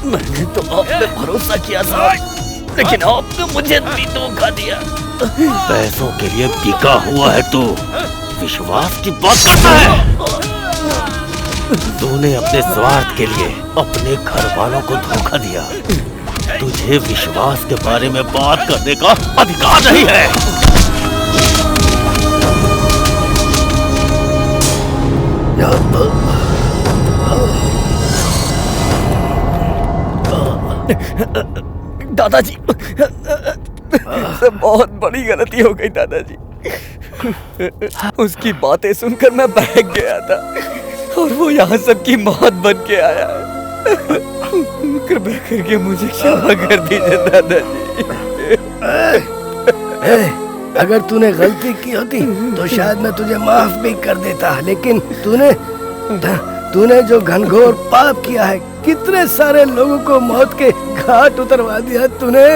मैंने तो आप पे भरोसा किया था, लेकिन आपने मुझे भी धोखा दिया। पैसों के लिए बिका हुआ है तू, विश्वास की बात करता है। तूने अपने स्वार्थ के लिए अपने घर वालों को धोखा दिया। तुझे विश्वास के बारे में बात करने का अधिकार नहीं है। दादाजी, बहुत बड़ी गलती हो गई दादाजी। उसकी बातें सुनकर मैं बहक गया था और वो यहाँ सबकी मौत बन के आया है। कृपया करके मुझे क्षमा कर दीजिए दादाजी। अगर तूने गलती की होती तो शायद मैं तुझे माफ भी कर देता, लेकिन तूने जो घनघोर पाप किया है, कितने सारे लोगों को मौत के घाट उतरवा दिया तूने।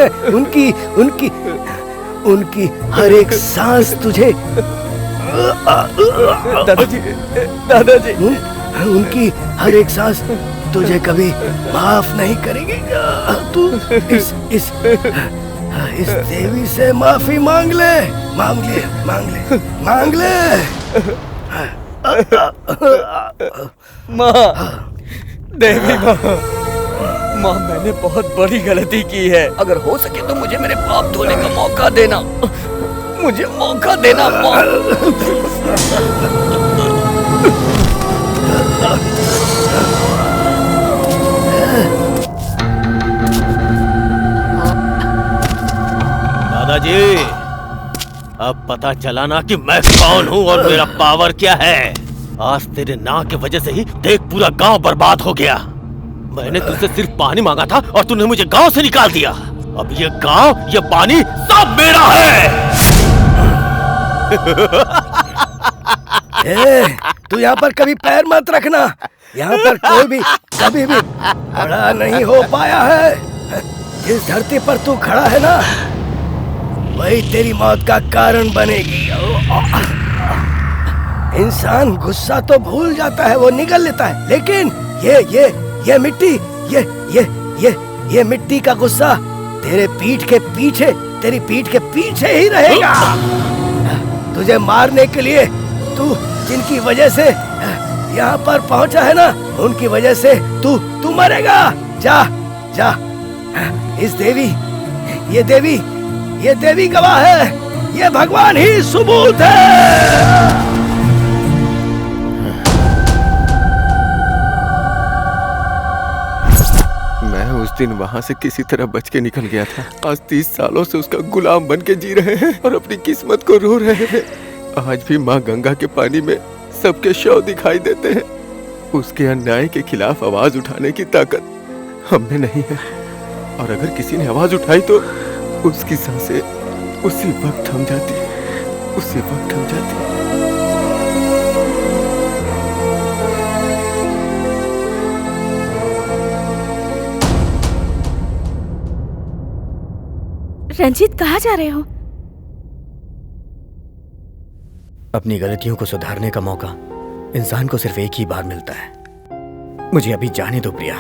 उनकी हर एक सांस तुझे दादाजी उनकी हर एक सांस तुझे कभी माफ नहीं करेगी। तू इस देवी से माफी मांग ले। माँ, देवी माँ, मैंने बहुत बड़ी गलती की है। अगर हो सके तो मुझे मेरे पाप धोने का मौका देना। मुझे मौका देना माँ। दादाजी, अब पता चला ना कि मैं कौन हूँ और मेरा पावर क्या है। आज तेरे ना की वजह से ही देख पूरा गांव बर्बाद हो गया। मैंने तुझसे सिर्फ पानी मांगा था और तूने मुझे गांव से निकाल दिया। अब ये गांव, ये पानी सब मेरा है। तू यहाँ पर कभी पैर मत रखना। यहाँ पर कोई भी कभी भी खड़ा नहीं हो पाया है। जिस धरती पर तू खड़ा है ना, वही तेरी मौत का कारण बनेगी। इंसान गुस्सा तो भूल जाता है, वो निगल लेता है, लेकिन ये मिट्टी, ये मिट्टी का गुस्सा तेरे पीठ के पीछे, तेरी पीठ के पीछे ही रहेगा। तुझे मारने के लिए तू जिनकी वजह से यहाँ पर पहुँचा है ना, उनकी वजह से तू मरेगा। जा जा, ये देवी गवाह है, ये भगवान ही सबूत है। मैं उस दिन वहाँ से किसी तरह बच के निकल गया था। आज 30 सालों से उसका गुलाम बन के जी रहे हैं और अपनी किस्मत को रो रहे हैं। आज भी माँ गंगा के पानी में सबके शव दिखाई देते हैं। उसके अन्याय के खिलाफ आवाज उठाने की ताकत हम में नहीं है, और अगर किसी ने आवाज उठाई तो उसकी सांसें उसी वक्त थम जाती, उसी वक्त थम जाती। रंजीत, कहाँ जा रहे हो? अपनी गलतियों को सुधारने का मौका इंसान को सिर्फ एक ही बार मिलता है। मुझे अभी जाने दो प्रिया।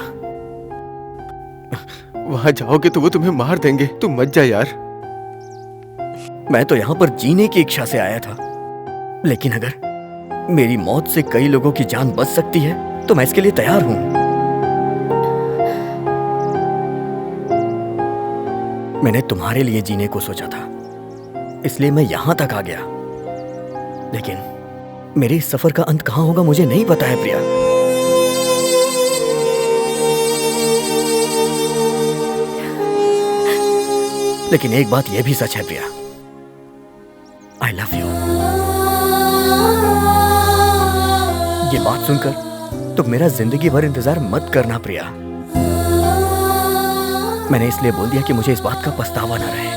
वहां जाओगे तो वो तुम्हें मार देंगे। तुम मत जा यार। मैं तो यहाँ पर जीने की इच्छा से आया था, लेकिन अगर मेरी मौत से कई लोगों की जान बच सकती है तो मैं इसके लिए तैयार हूं। मैंने तुम्हारे लिए जीने को सोचा था, इसलिए मैं यहां तक आ गया, लेकिन मेरे इस सफर का अंत कहां होगा मुझे नहीं पता है प्रिया। लेकिन एक बात यह भी सच है प्रिया, आई लव यू। ये बात सुनकर तुम मेरा जिंदगी भर इंतजार मत करना प्रिया। मैंने इसलिए बोल दिया कि मुझे इस बात का पछतावा न रहे।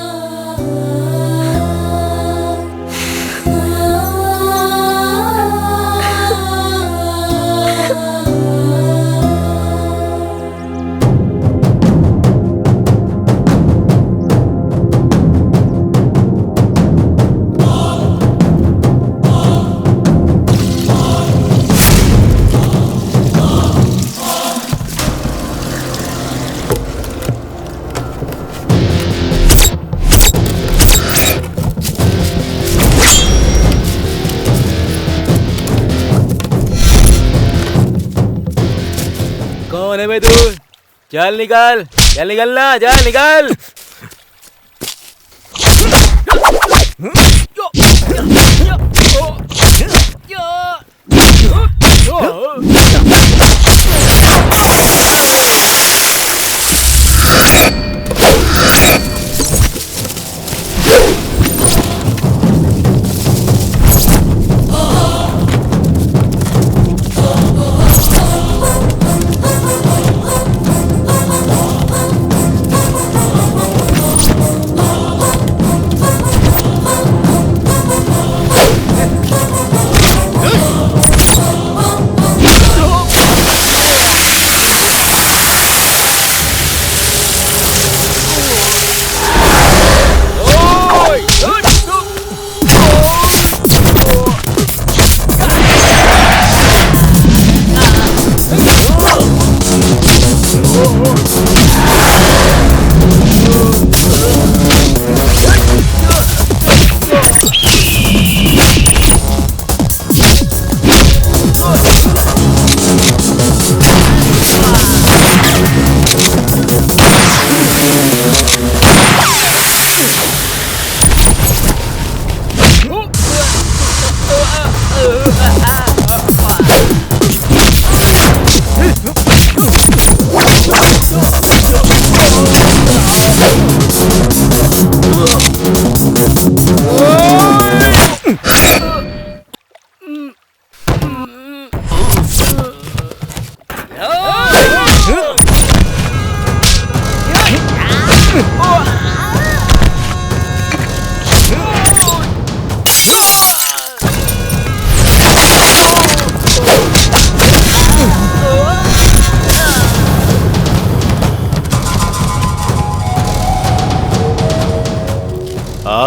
कौन है भाई तू? चल निकल, चल निकलना, चल निकल।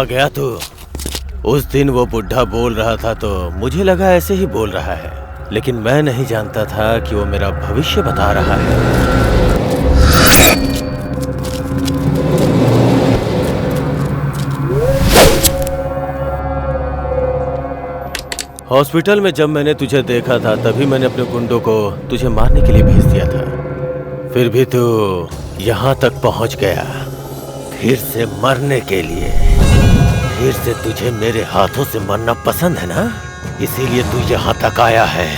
आ गया तू। उस दिन वो बुढ़ा बोल रहा था तो मुझे लगा ऐसे ही बोल रहा है, लेकिन मैं नहीं जानता था कि वो मेरा भविष्य बता रहा है। हॉस्पिटल में जब मैंने तुझे देखा था तभी मैंने अपने गुंडों को तुझे मारने के लिए भेज दिया था। फिर भी तू यहाँ तक पहुँच गया, फिर से मरने के लिए। फिर से तुझे मेरे हाथों से मरना पसंद है ना, इसीलिए तू यहाँ तक आया है।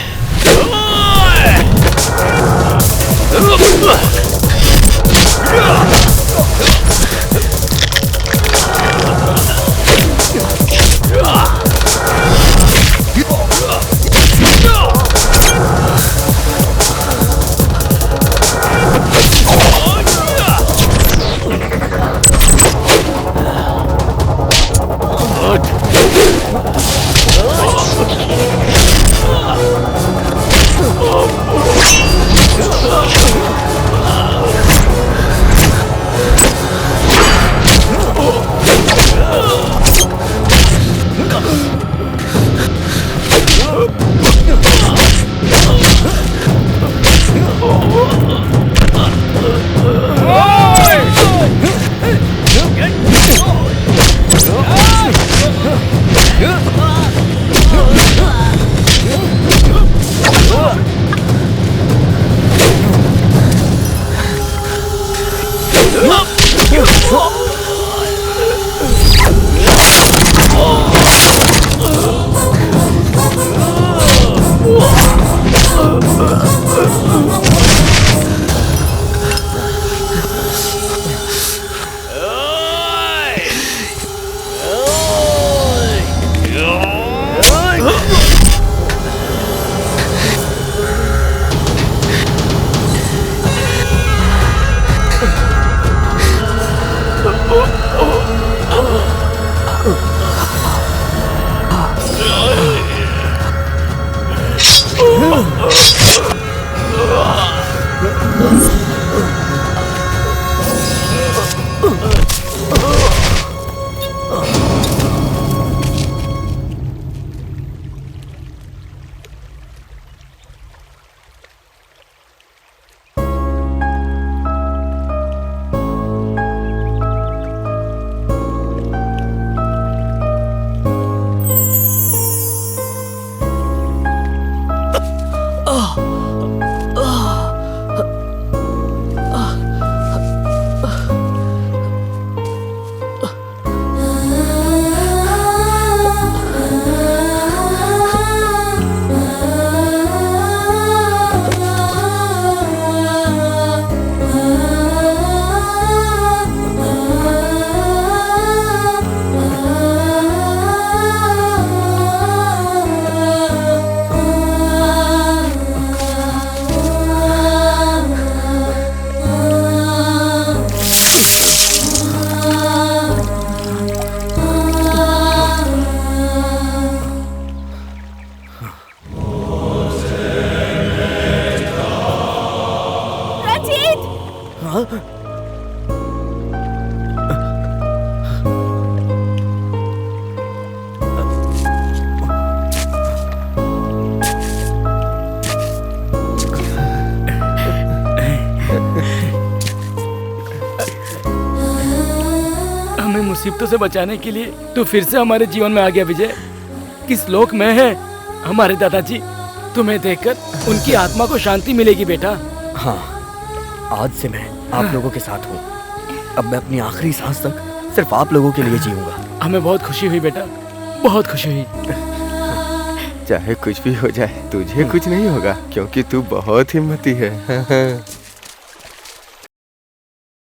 मुसीबतों से बचाने के लिए तू फिर से हमारे जीवन में आ गया विजय। किस लोक में है हमारे दादाजी, तुम्हें देखकर उनकी आत्मा को शांति मिलेगी बेटा। हाँ, आज से मैं आप लोगों के साथ हूँ। अब मैं अपनी आखिरी सांस तक सिर्फ आप लोगों के लिए जीऊंगा। हमें बहुत खुशी हुई बेटा, बहुत खुशी हुई। चाहे कुछ भी हो जाए तुझे कुछ नहीं होगा, क्योंकि तू बहुत हिम्मती है।